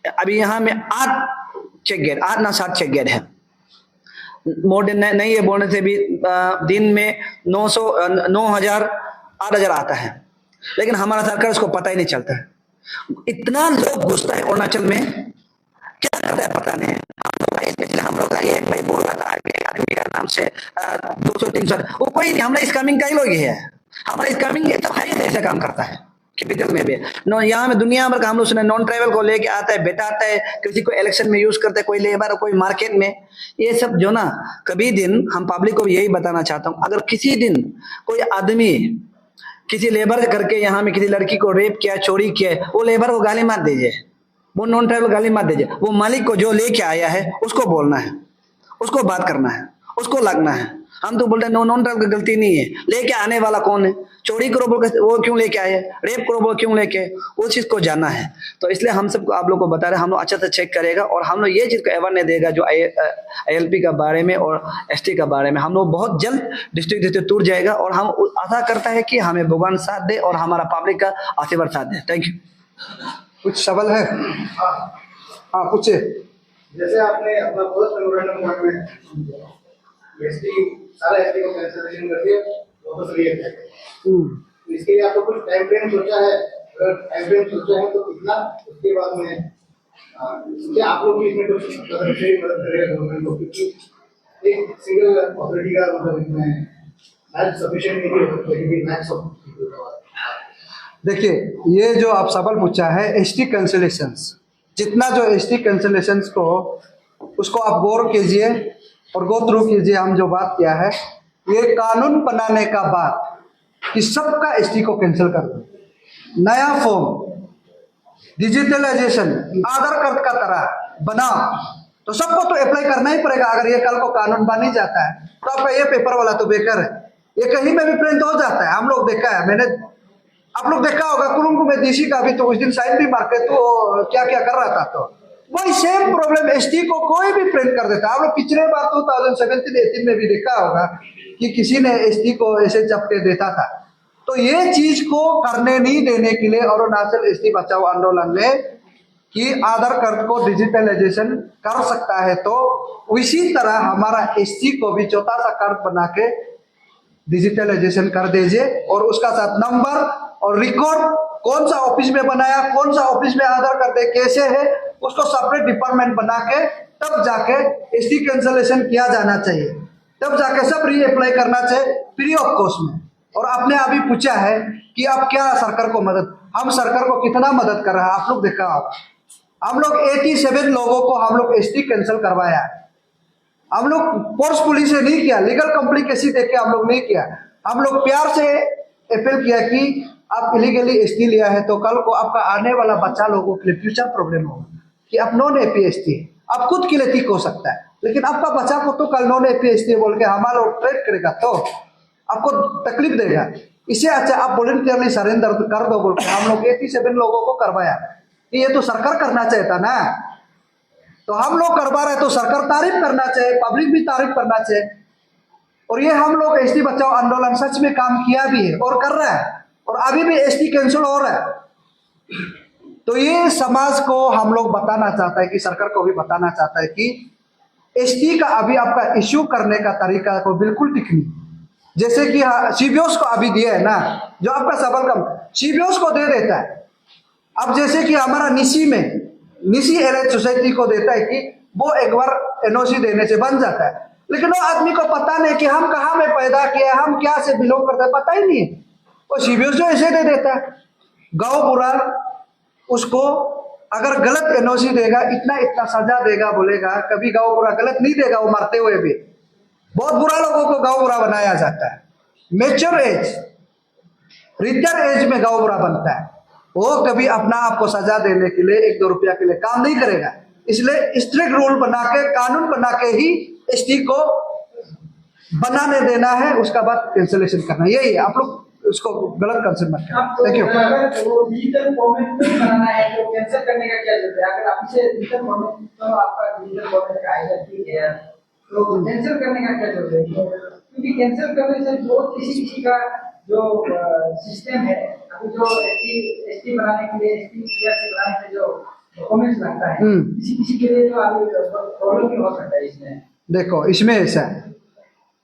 S2: अभी यहाँ में 8 ना 7 चेक गेट है। मोर देन नहीं है बोलने से भी दिन में 9,000 8,000 आता है, लेकिन हमारा सरकार उसको पता ही नहीं चलता है। इतना लोग घुसता है अरुणाचल में, क्या करता है पता नहीं। हम लोग का एक भाई बोल रहा था आदमी का नाम से 200-300 वो कोई नहीं, हमारा स्कैमिंग का ही लोग ही है। हमारा स्कैमिंग तो है ऐसा काम करता है कैपिटल में भी। यहाँ में दुनिया भर का हम लोग सुने नॉन ट्राइबल को लेके आता है, बेटा आता है, किसी को इलेक्शन में यूज करता है, कोई लेबर कोई मार्केट में। ये सब जो ना कभी दिन हम पब्लिक को यही बताना चाहता हूँ, अगर किसी दिन कोई आदमी किसी लेबर करके यहाँ में किसी लड़की को रेप किया, चोरी किया, वो लेबर को गाली मत दीजिए, वो नॉन ट्राइबल गाली मत दीजिए। वो मालिक को जो लेके आया है उसको बोलना है, उसको बात करना है, उसको लगना है। हम तो बोलते हैं नॉन ट्राइबल की गलती नहीं है, लेके आने वाला कौन है? चोरी करो बोल के वो क्यों लेके आए, रेप करो बोल क्यों लेके, वो चीज को जानना है। तो इसलिए हम सबको आप लोग को बता रहे हैं, हम लोग अच्छा से चेक करेगा और हम लोग ये चीज को अवेयरनेस देगा जो ILP का बारे में और ST का बारे में। हम लोग बहुत जल्द डिस्ट्रिक्ट टूर जाएगा और हम आशा करता है कि हमें भगवान साथ दे और हमारा पब्लिक का आशीर्वाद साथ दे। Thank you.
S1: कुछ सवाल है? हाँ पूछे।
S3: जैसे आपने अपना फर्स्ट मेमोरेंडम पॉइंट में सारा ST को कैंसिलेशन कर दिया, वापस रिएक्ट है। तो इसके लिए आपको कुछ टाइम फ्रेम सोचा है? अगर टाइम फ्रेम सोचा है तो कितना, उसके बाद में क्या आप लोग भी इसमें कुछ मदद करेगा गवर्नमेंट को? क्योंकि एक सिंगल अथॉरिटी का मतलब इसमें मैच सफिशिएंट नहीं हो सकता, क्योंकि मैच
S1: देखिए, ये जो आप सवाल पूछा है ST कैंसिलेशंस, जितना जो ST कैंसिलेशंस को उसको आप गौर कीजिए और गो थ्रू कीजिए। हम जो बात किया है ये कानून बनाने का बात कि सबका ST को कैंसिल कर दो, नया फॉर्म डिजिटलाइजेशन आधार कार्ड का तरह बनाओ, तो सबको तो अप्लाई करना ही पड़ेगा। अगर ये कल को कानून बन ही जाता है तो आपका ये पेपर वाला तो बेकार है, ये कहीं में भी प्रिंट हो जाता है। हम लोग देखा है, मैंने आप लोग देखा होगा कुरुंग में DC का भी तो उस दिन साइन भी मार के तो क्या क्या कर रहा था, तो वही सेम प्रॉब्लम ST को कोई भी प्रिंट कर देता है। आप लोग पिछले बार 2017-18 में भी देखा होगा कि किसी ने ST को ऐसे चपटे देता था। तो ये चीज को करने नहीं देने के लिए अरुणाचल ST बचाओ आंदोलन ने कि आधार कार्ड को डिजिटलाइजेशन कर सकता है, तो उसी तरह हमारा ST को भी छोटा सा कार्ड बना के डिजिटलाइजेशन कर दीजिए और उसका साथ नंबर और रिकॉर्ड कौन सा ऑफिस में बनाया, कौन सा ऑफिस में आधार कार्ड कैसे है, उसको सेपरेट डिपार्टमेंट बना के तब जाके ST कैंसिलेशन किया जाना चाहिए, तब जाके सब री अप्लाई करना चाहिए फ्री ऑफ कॉस्ट में। और आपने अभी पूछा है कि आप क्या सरकार को मदद, हम सरकार को कितना मदद कर रहा है आप लोग देखा होगा। हम लोग 87 लोगों को हम लोग ST कैंसिल करवाया। हम लोग फोर्सफुली से नहीं किया, लीगल कॉम्प्लिकेसी देख के हम लोग नहीं किया। हम लोग प्यार से अपील किया कि आप इलीगली ST लिया है तो कल को आपका आने वाला बच्चा लोगों के लिए फ्यूचर प्रॉब्लम होगा कि आप नॉन AP ST है, आप खुद के लिए ठीक हो सकता है, लेकिन आपका बच्चा को तो कल नॉन AP ST बोल के हमारा ट्रेड करेगा तो आपको तकलीफ देगा। इससे अच्छा आप वॉलंटियरली सरेंडर कर दो बोल के हम लोग 87 लोगों को करवाया। ये तो सरकार करना चाहता ना, तो हम लोग करवा रहे तो सरकार तारीफ करना चाहिए, पब्लिक भी तारीफ करना चाहिए। और ये हम लोग ST बचाओ आंदोलन सच में काम किया भी है और कर रहा है, और अभी भी ST कैंसिल हो रहा है। तो ये समाज को हम लोग बताना चाहता है कि सरकार को भी बताना चाहता है कि ST का अभी आपका इश्यू करने का तरीका को बिल्कुल ठीक नहीं। जैसे कि CBOs को अभी दिया है ना, जो आपका सवाल कम CBOs को दे देता है। अब जैसे कि हमारा निसी एलाइड सोसाइटी को देता है कि वो एक बार NOC देने से बन जाता है, लेकिन वो आदमी को पता नहीं कि हम कहाँ में पैदा किए, हम क्या से बिलोंग करते हैं, पता ही नहीं है। वो CBOs जो ऐसे दे देता है, गाँव बुरा उसको अगर गलत NOC देगा इतना सजा देगा, बोलेगा कभी गाँव बुरा गलत नहीं देगा, वो मरते हुए भी बहुत बुरा लोगों को गाँव बुरा बनाया जाता है। मैच्योर एज रिटायर एज में गाँव बुरा बनता है, वो कभी अपना आप को सजा देने के लिए 1-2 रुपया के लिए काम नहीं करेगा। इसलिए स्ट्रिक्ट रूल बना के कानून बना के ही ST को बनाने देना है, उसका बाद कैंसिलेशन करना, यही है। आप लोग उसको गलत कंसेप्ट मत करें।
S4: आपको
S1: थैंक यू।
S4: अगर वो डिजिटल फॉर्मेट में बनाना है तो कैंसिल करने का क्या जरूरत है? अगर आप इसे डिजिटल फॉर्मेट तो आपका डिजिटल फॉर्मेट का आएगा, ठीक है, तो कैंसिल करने का क्या जरूरत है? क्योंकि कैंसिल करने से जो किसी किसी का जो सिस्टम है, अभी जो एसटी बनाने के लिए एसटी बनाने के जो डॉक्यूमेंट्स लगता है, किसी किसी के लिए तो अभी प्रॉब्लम भी हो सकता है इसमें।
S1: देखो इसमें ऐसा है,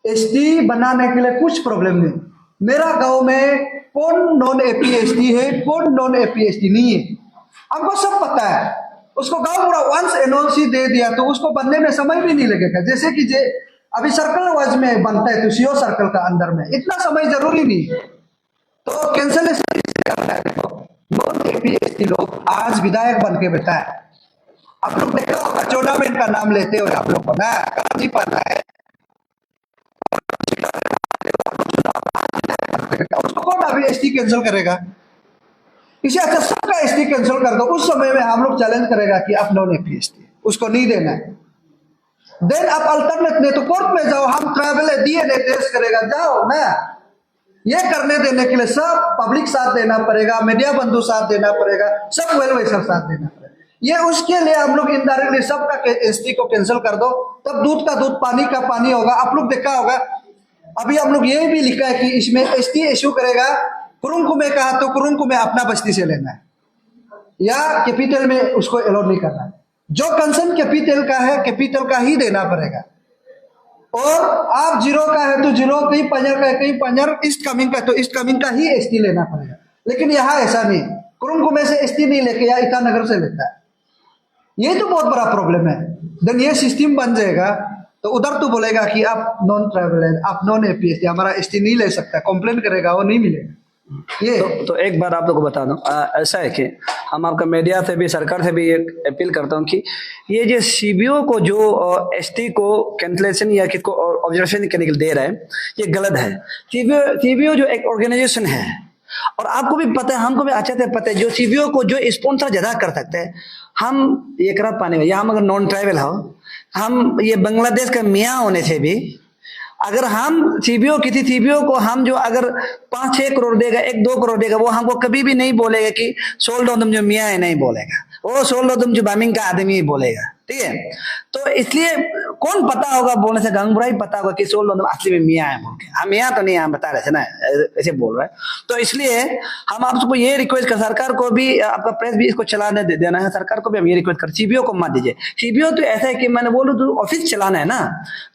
S1: एसटी बनाने के लिए कुछ प्रॉब्लम नहीं। मेरा गांव में कौन नॉन एपीएसटी है, कौन नॉन एपीएसटी नहीं है, हमको सब पता है। उसको गांव पूरा वंस एनओसी दे दिया तो उसको बनने में समय भी नहीं लगेगा। जैसे कि अभी सर्कल वाइज में बनता है तो सीओ सर्कल का अंदर में इतना समय जरूरी नहीं है। तो कैंसलेशन करना है। नॉन एपीएसटी लोग आज विधायक बन के बैठा है। आप लोग देखा होगा टूर्नामेंट का नाम लेते हो आप लोग को ना, काजी पाना है, उसको कौन अभी एसटी कैंसिल करेगा? इसे अच्छा सबका एसटी कैंसिल कर दो। उस समय में हम लोग चैलेंज करेगा कि आप नॉन एपीएसटी उसको नहीं देना है। देन आप अल्टरनेट नहीं तो कोर्ट में जाओ, हम ट्राइबल डीएनए टेस्ट करेगा, जाओ ना। ये करने देने के लिए सब पब्लिक साथ देना पड़ेगा, मीडिया बंधु साथ देना पड़ेगा, सब वेल विशर साथ देना पड़ेगा। ये उसके लिए हम लोग इनडायरेक्टली सबका एसटी को कैंसिल कर दो, तब दूध का दूध पानी का पानी होगा। आप लोग देखा होगा अभी हम लोग ये भी लिखा है कि इसमें एसटी इश्यू करेगा कुरुंकुमे कहा तो कुरुंकुमे अपना बस्ती से लेना है या कैपिटल में उसको अलाउ नहीं करना है। जो कंसर्न कैपिटल का है कैपिटल का ही देना पड़ेगा। और आप जीरो का है तो जीरो, कहीं पंजर का है कहीं पंजर, ईस्ट कमिंग का तो ईस्ट कमिंग का ही एसटी लेना पड़ेगा। लेकिन यहाँ ऐसा नहीं, कुरुंकुमे से एसटी नहीं लेके या ईटानगर से लेता है। ये तो बहुत बड़ा प्रॉब्लम है। देन ये सिस्टम बन जाएगा तो उधर तो बोलेगा कि आप नॉन ट्राइबल है, आप नॉन एपीएसटी, हमारा एसटी नहीं ले सकता, कंप्लेन करेगा, वो नहीं मिलेगा। ये
S2: तो एक बार आप लोग को बता दूं, ऐसा है कि हम आपका मीडिया से भी सरकार से भी एक अपील करता हूं कि ये जो सीबीओ को जो एसटी को कैंसलेशन या किसको ऑब्जर्वेशन करने के लिए दे रहा है, ये गलत है। सीबीओ जो एक ऑर्गेनाइजेशन है और आपको भी पता है, हमको भी अच्छे से पता है, जो सीबीओ को जो स्पॉन्सर ज्यादा कर सकते हैं, हम ये करा पाने में, या हम अगर नॉन ट्राइबल हो, हम ये बांग्लादेश का मियाँ होने से भी अगर हम सीबीओ किसी सीबीओ को हम जो अगर 5-6 करोड़ देगा, 1-2 करोड़ देगा, वो हमको कभी भी नहीं बोलेगा कि सोल दो तुम जो मियाँ है, नहीं बोलेगा। वो सोल दो तुम जो बामिंग का आदमी ही बोलेगा, ठीक है। तो इसलिए कौन पता होगा बोलने से, गंगबुरा ही पता होगा कि सोल दो तुम असली में मियाँ है बोल के। हम मियाँ तो नहीं, हम बता रहे थे ना, ऐसे बोल रहे हैं। तो इसलिए हम आपको ये रिक्वेस्ट कर, सरकार को भी, आपका प्रेस भी इसको चलाने देना है, सरकार को भी हम ये रिक्वेस्ट कर, सीबीओ को मत दीजिए। सीबीओ तो ऐसा है कि मैंने बोलूँ तो ऑफिस चलाना है ना,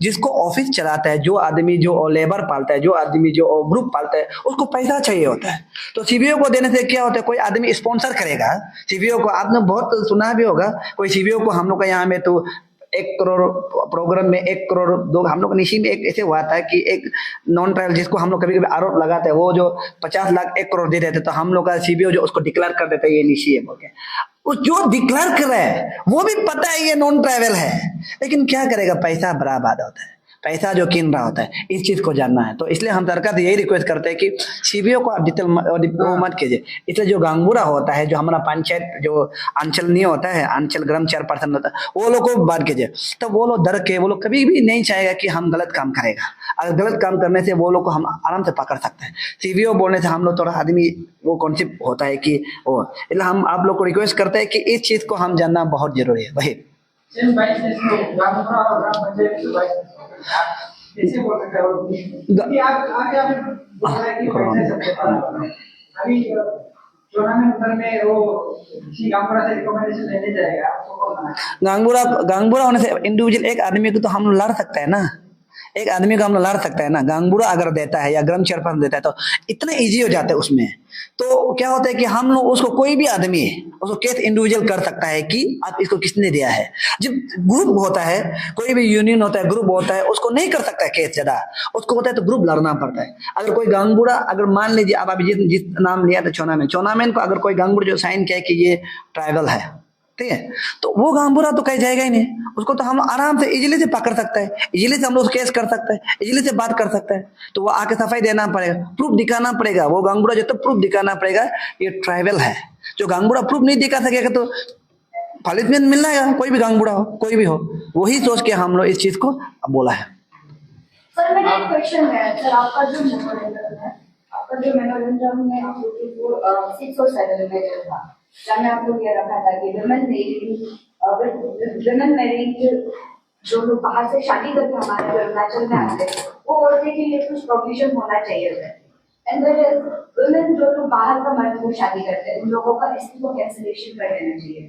S2: जिसको ऑफिस चलाता है, जो आदमी जो लेबर पालता है, जो आदमी जो ग्रुप पालता है, उसको पैसा चाहिए होता है। तो सीबीओ को देने से क्या होता है, कोई आदमी स्पॉन्सर करेगा सीबीओ को। आपने बहुत सुना भी होगा, कोई सीबीओ को हम लोग का यहाँ में तो 1 करोड़ प्रोग्राम में 1 करोड़ 2, हम लोग निशी में एक ऐसे हुआ था कि एक नॉन ट्राइबल जिसको हम लोग कभी कभी आरोप लगाते हैं, वो जो 50 लाख 1 करोड़ दे देते, तो हम लोग का सीबीओ जो उसको डिक्लेयर कर देता है ये निशी है बोल के। वो जो डिक्लेयर कर रहा है वो भी पता है ये नॉन ट्राइबल है, लेकिन क्या करेगा, पैसा बर्बाद होता है, पैसा जो कीन रहा होता है, इस चीज को जानना है। तो इसलिए हम सरकार से यही रिक्वेस्ट करते हैं कि सीबीओ को आप डिटेल मत कीजिए। इसलिए जो गांगबुरा होता है, जो हमारा पंचायत जो अंचल नहीं होता है, अंचल ग्राम 4% होता है, वो लोग को बात कीजिए। तो वो लोग डर के, वो लोग कभी भी नहीं चाहेगा कि हम गलत काम करेगा। अगर गलत काम करने से वो लोग को हम आराम से पकड़ सकते हैं। सीबीओ बोलने से हम लोग थोड़ा आदमी वो कॉन्सेप्ट होता है कि वो, इसलिए हम आप लोग को रिक्वेस्ट करते हैं कि इस चीज को हम जानना बहुत जरूरी है। वही
S4: कैसे बोल सकते हो कि आप आगे आपने बोला है कि पैसे सबसे अभी टूर्नामेंट उधर में वो किसी गांगुरा से रिकमेंडेशन लेने जाएगा, आपको कौन
S2: गांगबुरा होने से इंडिविजुअल एक आदमी को तो हम लड़ सकते हैं ना, एक आदमी को हम लड़ सकते हैं ना। गांगबुरा अगर देता है या ग्राम 4% देता है तो इतना इजी हो जाता है उसमें। तो क्या होता है कि हम लोग उसको, कोई भी आदमी उसको केस इंडिविजुअल कर सकता है कि आप इसको किसने दिया है। जब ग्रुप होता है, कोई भी यूनियन होता है, ग्रुप होता है, उसको नहीं कर सकता है केस ज्यादा, उसको होता है तो ग्रुप लड़ना पड़ता है। अगर कोई गांगबुरा, अगर मान लीजिए आप अभी जिस नाम लिया था चौनामेन को, अगर कोई गांगबुरा जो साइन किया कि ये ट्राइबल है, ठीक है, तो वो गांगबुरा तो कहीं जाएगा ही नहीं, उसको तो हम आराम से इजीली से पकड़ सकते हैं, इजीली से हम लोग केस कर सकते हैं, इजीली से बात कर सकते हैं। तो वो आके सफाई देना पड़ेगा, प्रूफ दिखाना पड़ेगा। वो गांगबुरा जो तो प्रूफ दिखाना पड़ेगा ये ट्राइबल है। जो गांगबुरा प्रूफ नहीं दिखा सकेगा तो पनिशमेंट मिलना है, कोई भी गांगबुरा हो, कोई भी हो। वही सोच के हम लोग इस चीज को बोला है।
S5: सर मेरा एक क्वेश्चन है, सर आपका जो मेमोरेंडम है आपका जो मेमोरेंडम में आप लोग को 6 और 7 में जो था, जब में आप लोग ये रखा था कि विमेन मैरिज जो लोग बाहर से शादी करके हमारे अरुणाचल में आते हैं, वो औरतें के लिए कुछ प्रोविजन होना चाहिए था। एंड वुमेन जो लोग बाहर का मर्द को शादी करते हैं, उन लोगों का एसटी को कैंसिलेशन कर देना चाहिए।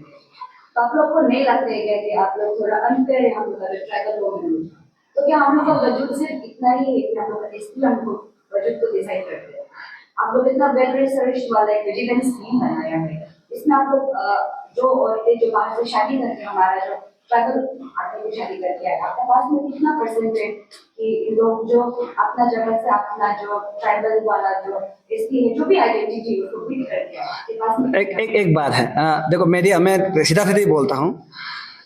S5: तो आप लोग को नहीं लगता है क्या कि आप लोग थोड़ा अनफेयर है हम लोग का ट्राइबल वुमेन? तो क्या हम लोग का वजूद सिर्फ इतना ही है कि हम लोग का एसटी हमको वजूद को डिसाइड करते हैं? आप लोग इतना वेल रिसर्च वाला एक विजिलेंस टीम बनाया है, इसमें आप लोग जो औरतें जो बाहर से शादी करके हमारा जो ट्राइबल आदमी को शादी करके आए, आपके पास में कितना परसेंटेज कि लोग जो अपना जगह से अपना जो ट्राइबल वाला जो इसकी जो भी आइडेंटिटी उसको फिट करके आए, आपके पास में
S2: एक बात है, देखो मेरी मैं सीधा सीधा ही बोलता हूँ।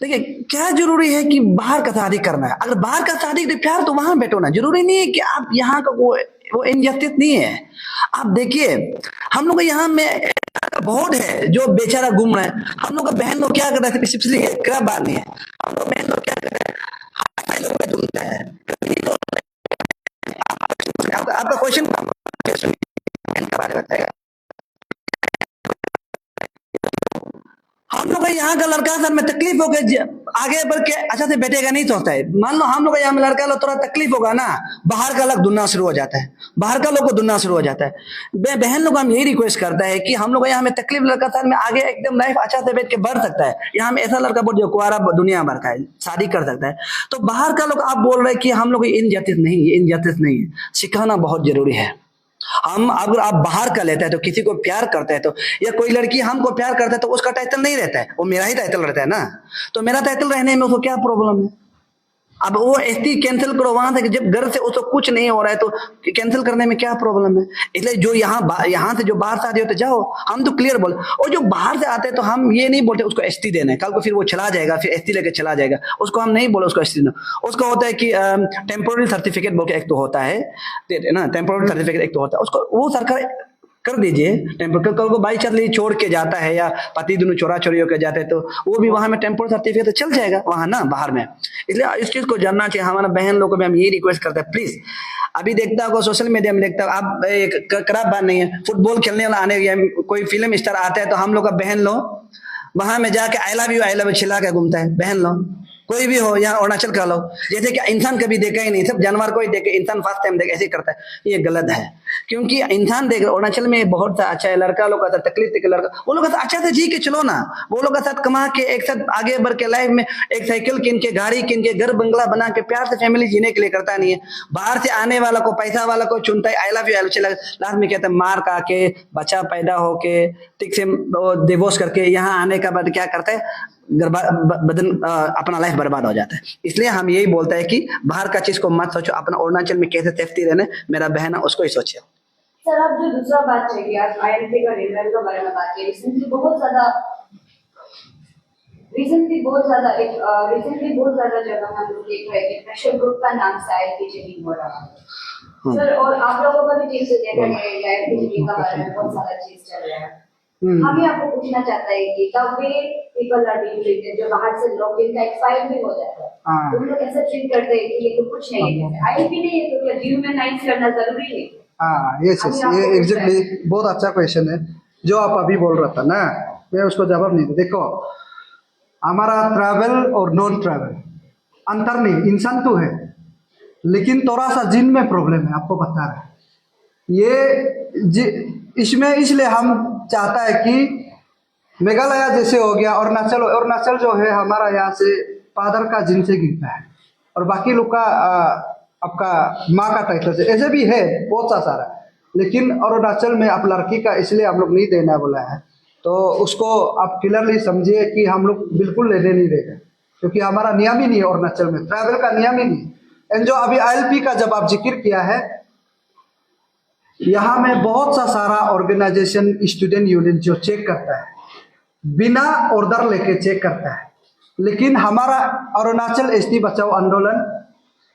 S2: देखिए क्या जरूरी है कि बाहर का शादी करना है? अगर बाहर का शादी के प्यार तो वहां बैठो ना, जरूरी नहीं है कि आप यहाँ का वो इनजस्टिस नहीं है। आप देखिए हम लोग यहाँ में बहुत है जो बेचारा घूम रहे हैं। हम लोग का बहन लोग क्या कर रहे थे, पिछली क्या बात नहीं है, हम लोग बहन लोग क्या कर रहे हैं, ढूंढते हैं। आपका क्वेश्चन का बारे में बताएगा। हम लोग यहाँ का लड़का सर में तकलीफ हो गई, आगे बढ़ के अच्छा से बैठेगा नहीं सोचता है। मान लो हम लोग यहाँ में लड़का लोग थोड़ा तकलीफ होगा ना, बाहर का लोग ढूंढना शुरू हो जाता है, बाहर का लोग को ढूंढना शुरू हो जाता है। बहन लोग हम यही रिक्वेस्ट करता है कि हम लोग यहाँ में तकलीफ लड़का सर में आगे एकदम लाइफ अच्छा से बैठ के बढ़ सकता है। यहाँ में ऐसा लड़का बहुत जो कुआरा दुनिया भर का है, शादी कर सकता है। तो बाहर का लोग आप बोल रहे हैं कि हम लोग इनजस्टिस नहीं है, सिखाना बहुत जरूरी है। हम अगर आप बाहर का लेते हैं तो किसी को प्यार करते हैं तो, या कोई लड़की हमको प्यार करता है तो उसका टाइटल नहीं रहता है, वो मेरा ही टाइटल रहता है ना। तो मेरा टाइटल रहने में उसको क्या प्रॉब्लम है? अब वो एसटी कैंसिल करो वहां से, जब घर से उसको कुछ नहीं हो रहा है तो कैंसिल करने में क्या प्रॉब्लम है? इसलिए जो यहाँ से जो बाहर से आते होते जाओ, हम तो क्लियर बोल। और जो बाहर से आते हैं तो हम ये नहीं बोलते उसको एसटी देना है, कल को फिर वो चला जाएगा, फिर एसटी लेके चला जाएगा, उसको हम नहीं बोले उसको एसटी देना। उसका होता है कि टेम्पोररी सर्टिफिकेट बोल के एक तो होता है ना, टेम्पोररी सर्टिफिकेट एक तो होता है, उसको वो सरकार कर दीजिए। टेम्पोररी कल को बाई चांस छोड़ के जाता है या पति दोनों चोरा चोरी होकर जाते हैं तो वो भी वहां में टेम्पोररी सर्टिफिकेट तो चल जाएगा वहां ना बाहर में। इसलिए इस चीज को जानना चाहिए। हमारा बहन लोगों को भी हम यही रिक्वेस्ट करते हैं, प्लीज। अभी देखता होगा सोशल मीडिया में, देखता आप एक खराब बात नहीं है, फुटबॉल खेलने वाला आने या कोई फिल्म स्टार आता है तो हम लोग का बहन लोग वहां में जाके आई लव यू चिल्ला के घूमता है। बहन लोग कोई भी हो, यहाँ अरुणाचल का लोग, जैसे कि इंसान कभी देखा ही नहीं, सब जानवर को ही देखे, इंसान फर्स्ट टाइम देखे, ऐसे करता है। ये गलत है, क्योंकि इंसान देख अरुणाचल में बहुत सा अच्छा है, लड़का लोग का तकलीफ देखे, लड़का वो लोग अच्छा से जी के चलो ना, वो लोग का साथ कमा के एक साथ आगे बढ़ के लाइफ में एक साइकिल किन के, गाड़ी किन के, घर बंगला बना के प्यार से फैमिली जीने के लिए करता नहीं है। बाहर से आने वाला को, पैसा वाला को चुनता है, आई लव यू लास्ट में कहते हैं मार का के बच्चा पैदा होके ठीक से डिवोर्स करके यहाँ आने का बाद क्या करता है, बदन अपना लाइफ बर्बाद हो जाता है। इसलिए हम यही बोलते हैं कि बाहर का चीज को मत सोचो, अपना अरुणाचल में कैसे सेफ्टी रहने, मेरा बहन है उसको ही सोचिए।
S5: सर आप जो दूसरा बात चाहिए, आप आईएनपी का रिन्यूअल के बारे में बात की, रिसेंटली बहुत ज्यादा जगह हम लोग देख रहे हैं कि प्रेशर ग्रुप का नाम से आईएनपी चेकिंग हो रहा है। सर और आप लोगों का भी चीज से देखा है आईएनपी चेकिंग का बारे में बहुत सारा चीज चल रहा है। हम ही आपको पूछना चाहता है कि the way people are being treated, जो बाहर से लोग जिनका एक्सपायर भी हो जाता है, तो उन लोग ऐसे ट्रीट करते हैं कि ये तो कुछ नहीं है, आईएनपी नहीं है तो क्या ह्यूमनाइज करना जरूरी है?
S1: ये एग्जैक्टली बहुत अच्छा क्वेश्चन है जो आप अभी बोल रहा था ना, मैं उसको जवाब नहीं दे। देखो हमारा ट्रैवल और नॉन ट्रैवल अंतर नहीं, इंसान तो है लेकिन थोड़ा सा जिन में प्रॉब्लम है, आपको बता रहा है ये इसमें। इसलिए हम चाहता है कि मेघालय जैसे हो गया, अरुणाचल जो है हमारा यहाँ से फादर का जिन से गिरता है और बाकी लोग का आपका माँ का टाइटल से, ऐसे भी है बहुत सा सारा। लेकिन अरुणाचल में आप लड़की का इसलिए हम लोग नहीं देना बोला है, तो उसको आप क्लियरली समझिए कि हम लोग बिल्कुल लेने नहीं देगा, क्योंकि हमारा नियम ही नहीं है अरुणाचल में, ट्रैवल का नियम ही नहीं। एंड जो अभी आईएलपी का जब आप जिक्र किया है, यहाँ में बहुत सा सारा ऑर्गेनाइजेशन स्टूडेंट यूनियन जो चेक करता है, बिना ऑर्डर लेके चेक करता है। लेकिन हमारा अरुणाचल एसटी बचाओ आंदोलन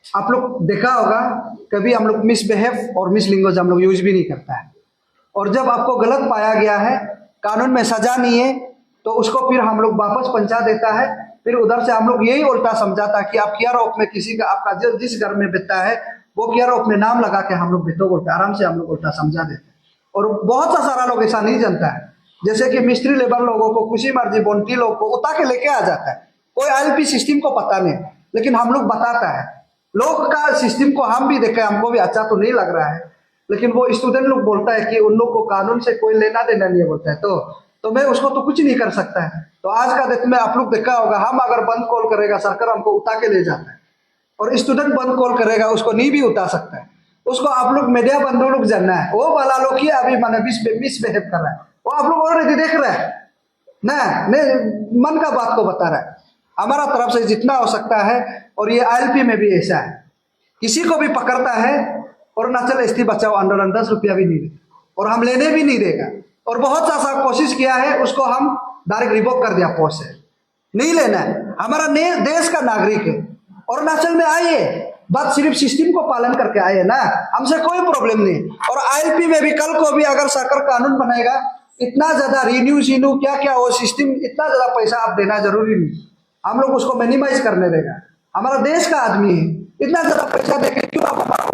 S1: आप लोग देखा होगा, कभी हम लोग मिसबिहेव और मिस लैंग्वेज हम लोग यूज भी नहीं करता है। और जब आपको गलत पाया गया है, कानून में सजा नहीं है, तो उसको फिर हम लोग वापस पहुंचा देता है। फिर उधर से हम लोग यही उल्टा समझाता कि आप किया रोक में किसी का आपका जिस घर में बीतता है वो केयर ऑफ में नाम लगा के हम लोग बेटो बोलते आराम से हम लोग उल्टा समझा देते हैं। और बहुत सा सारा लोग ऐसा नहीं जानता है, जैसे कि मिस्त्री लेबर लोगों को खुशी मर्जी बोंटी लोग को उठा के लेके आ जाता है। कोई ILP सिस्टम को पता नहीं, लेकिन हम लोग बताता है। लोग का सिस्टम को हम भी देखे, हमको भी अच्छा तो नहीं लग रहा है, लेकिन वो स्टूडेंट लोग बोलता है कि उन लोग को कानून से कोई लेना देना नहीं है बोलता है, तो मैं उसको तो कुछ नहीं कर सकता है। तो आज का डेट में आप लोग देखा होगा, हम अगर बंद कॉल करेगा सरकार हमको उठा के ले जाता है, और स्टूडेंट बंद कॉल करेगा उसको नहीं भी उठा सकता है। उसको आप लोग मीडिया बंधु लोग जानना है, वो वाला लोग ही अभी मैंने मिसबिहेव कर रहा है, वो आप लोग ऑलरेडी देख रहे हैं ना, नहीं मन का बात को बता रहा है। हमारा तरफ से जितना हो सकता है, और ये ILP में भी ऐसा है, किसी को भी पकड़ता है अरुणाचल ST बचाओ आंदोलन 10 रुपया भी नहीं देगा, और हम लेने भी नहीं देगा। और बहुत सा कोशिश किया है, उसको हम डायरेक्ट रिवोक कर दिया पोस्ट से, नहीं लेना है। हमारा देश का नागरिक है, अरुणाचल में आइए, बात सिर्फ सिस्टम को पालन करके आए ना, हमसे कोई प्रॉब्लम नहीं। और ILP में भी कल को भी अगर सरकार कानून बनाएगा, इतना ज्यादा रिन्यू क्या क्या वो सिस्टम, इतना ज्यादा पैसा आप देना जरूरी नहीं, हम लोग उसको मिनिमाइज करने देगा। हमारा देश का आदमी है, इतना ज्यादा पैसा देके क्यों आप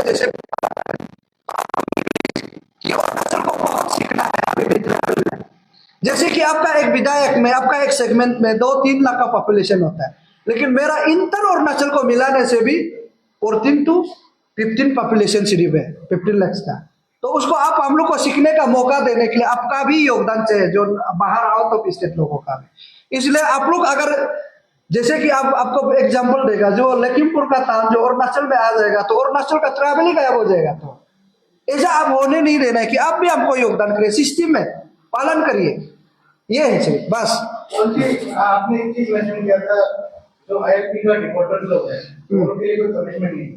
S1: जैसे जैसे कि आपका एक विधायक में, आपका एक सेगमेंट में 2-3 लाख का पॉपुलेशन होता है, लेकिन मेरा इंटर अरुणाचल को मिलाने से भी 14 to 15 पॉपुलेशन सिर्फ है, 15 लाख का। तो उसको आप हम लोग को सीखने का मौका देने के लिए आपका भी योगदान चाहिए, जो बाहर आउट ऑफ स्टेट लोगों का भी। इसलिए आप लोग अगर, जैसे कि आपको एग्जांपल देगा, जो लखीमपुर का था जो अरुणाचल में आ जाएगा तो अरुणाचल का ट्रैवल ही गायब हो जाएगा। तो ऐसा आप होने नहीं देना है कि आप भी हमको योगदान करिए, सिस्टम में पालन करिए, ये है सिर्फ बस।
S3: आपने एक चीज मेंशन किया था, जो ILP का डिफॉल्टर लोग हैं उनके लिए कोई पनिशमेंट नहीं।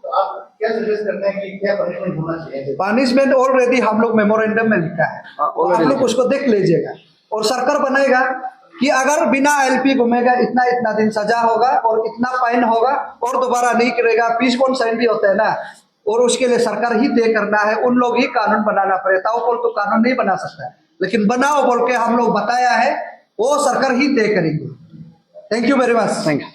S3: तो आप क्या सजेस्ट करते हैं कि क्या पनिशमेंट होना चाहिए?
S1: पनिशमेंट ऑलरेडी हम लोग मेमोरेंडम में लिखा है, आप लोग उसको देख लीजिएगा। और सरकार बनाएगा कि अगर बिना ILP घूमेगा इतना इतना दिन सजा होगा और इतना फाइन होगा, और दोबारा नहीं करेगा, पीस बॉन्ड साइन भी होता है ना, और उसके लिए सरकार ही तय करना है, उन लोग ही कानून बनाना पड़ेगा। वो बोल तो कानून नहीं बना सकता है, लेकिन बनाओ बोल के हम लोग बताया है, वो सरकार ही तय करेंगे। Thank you very much. Thank you.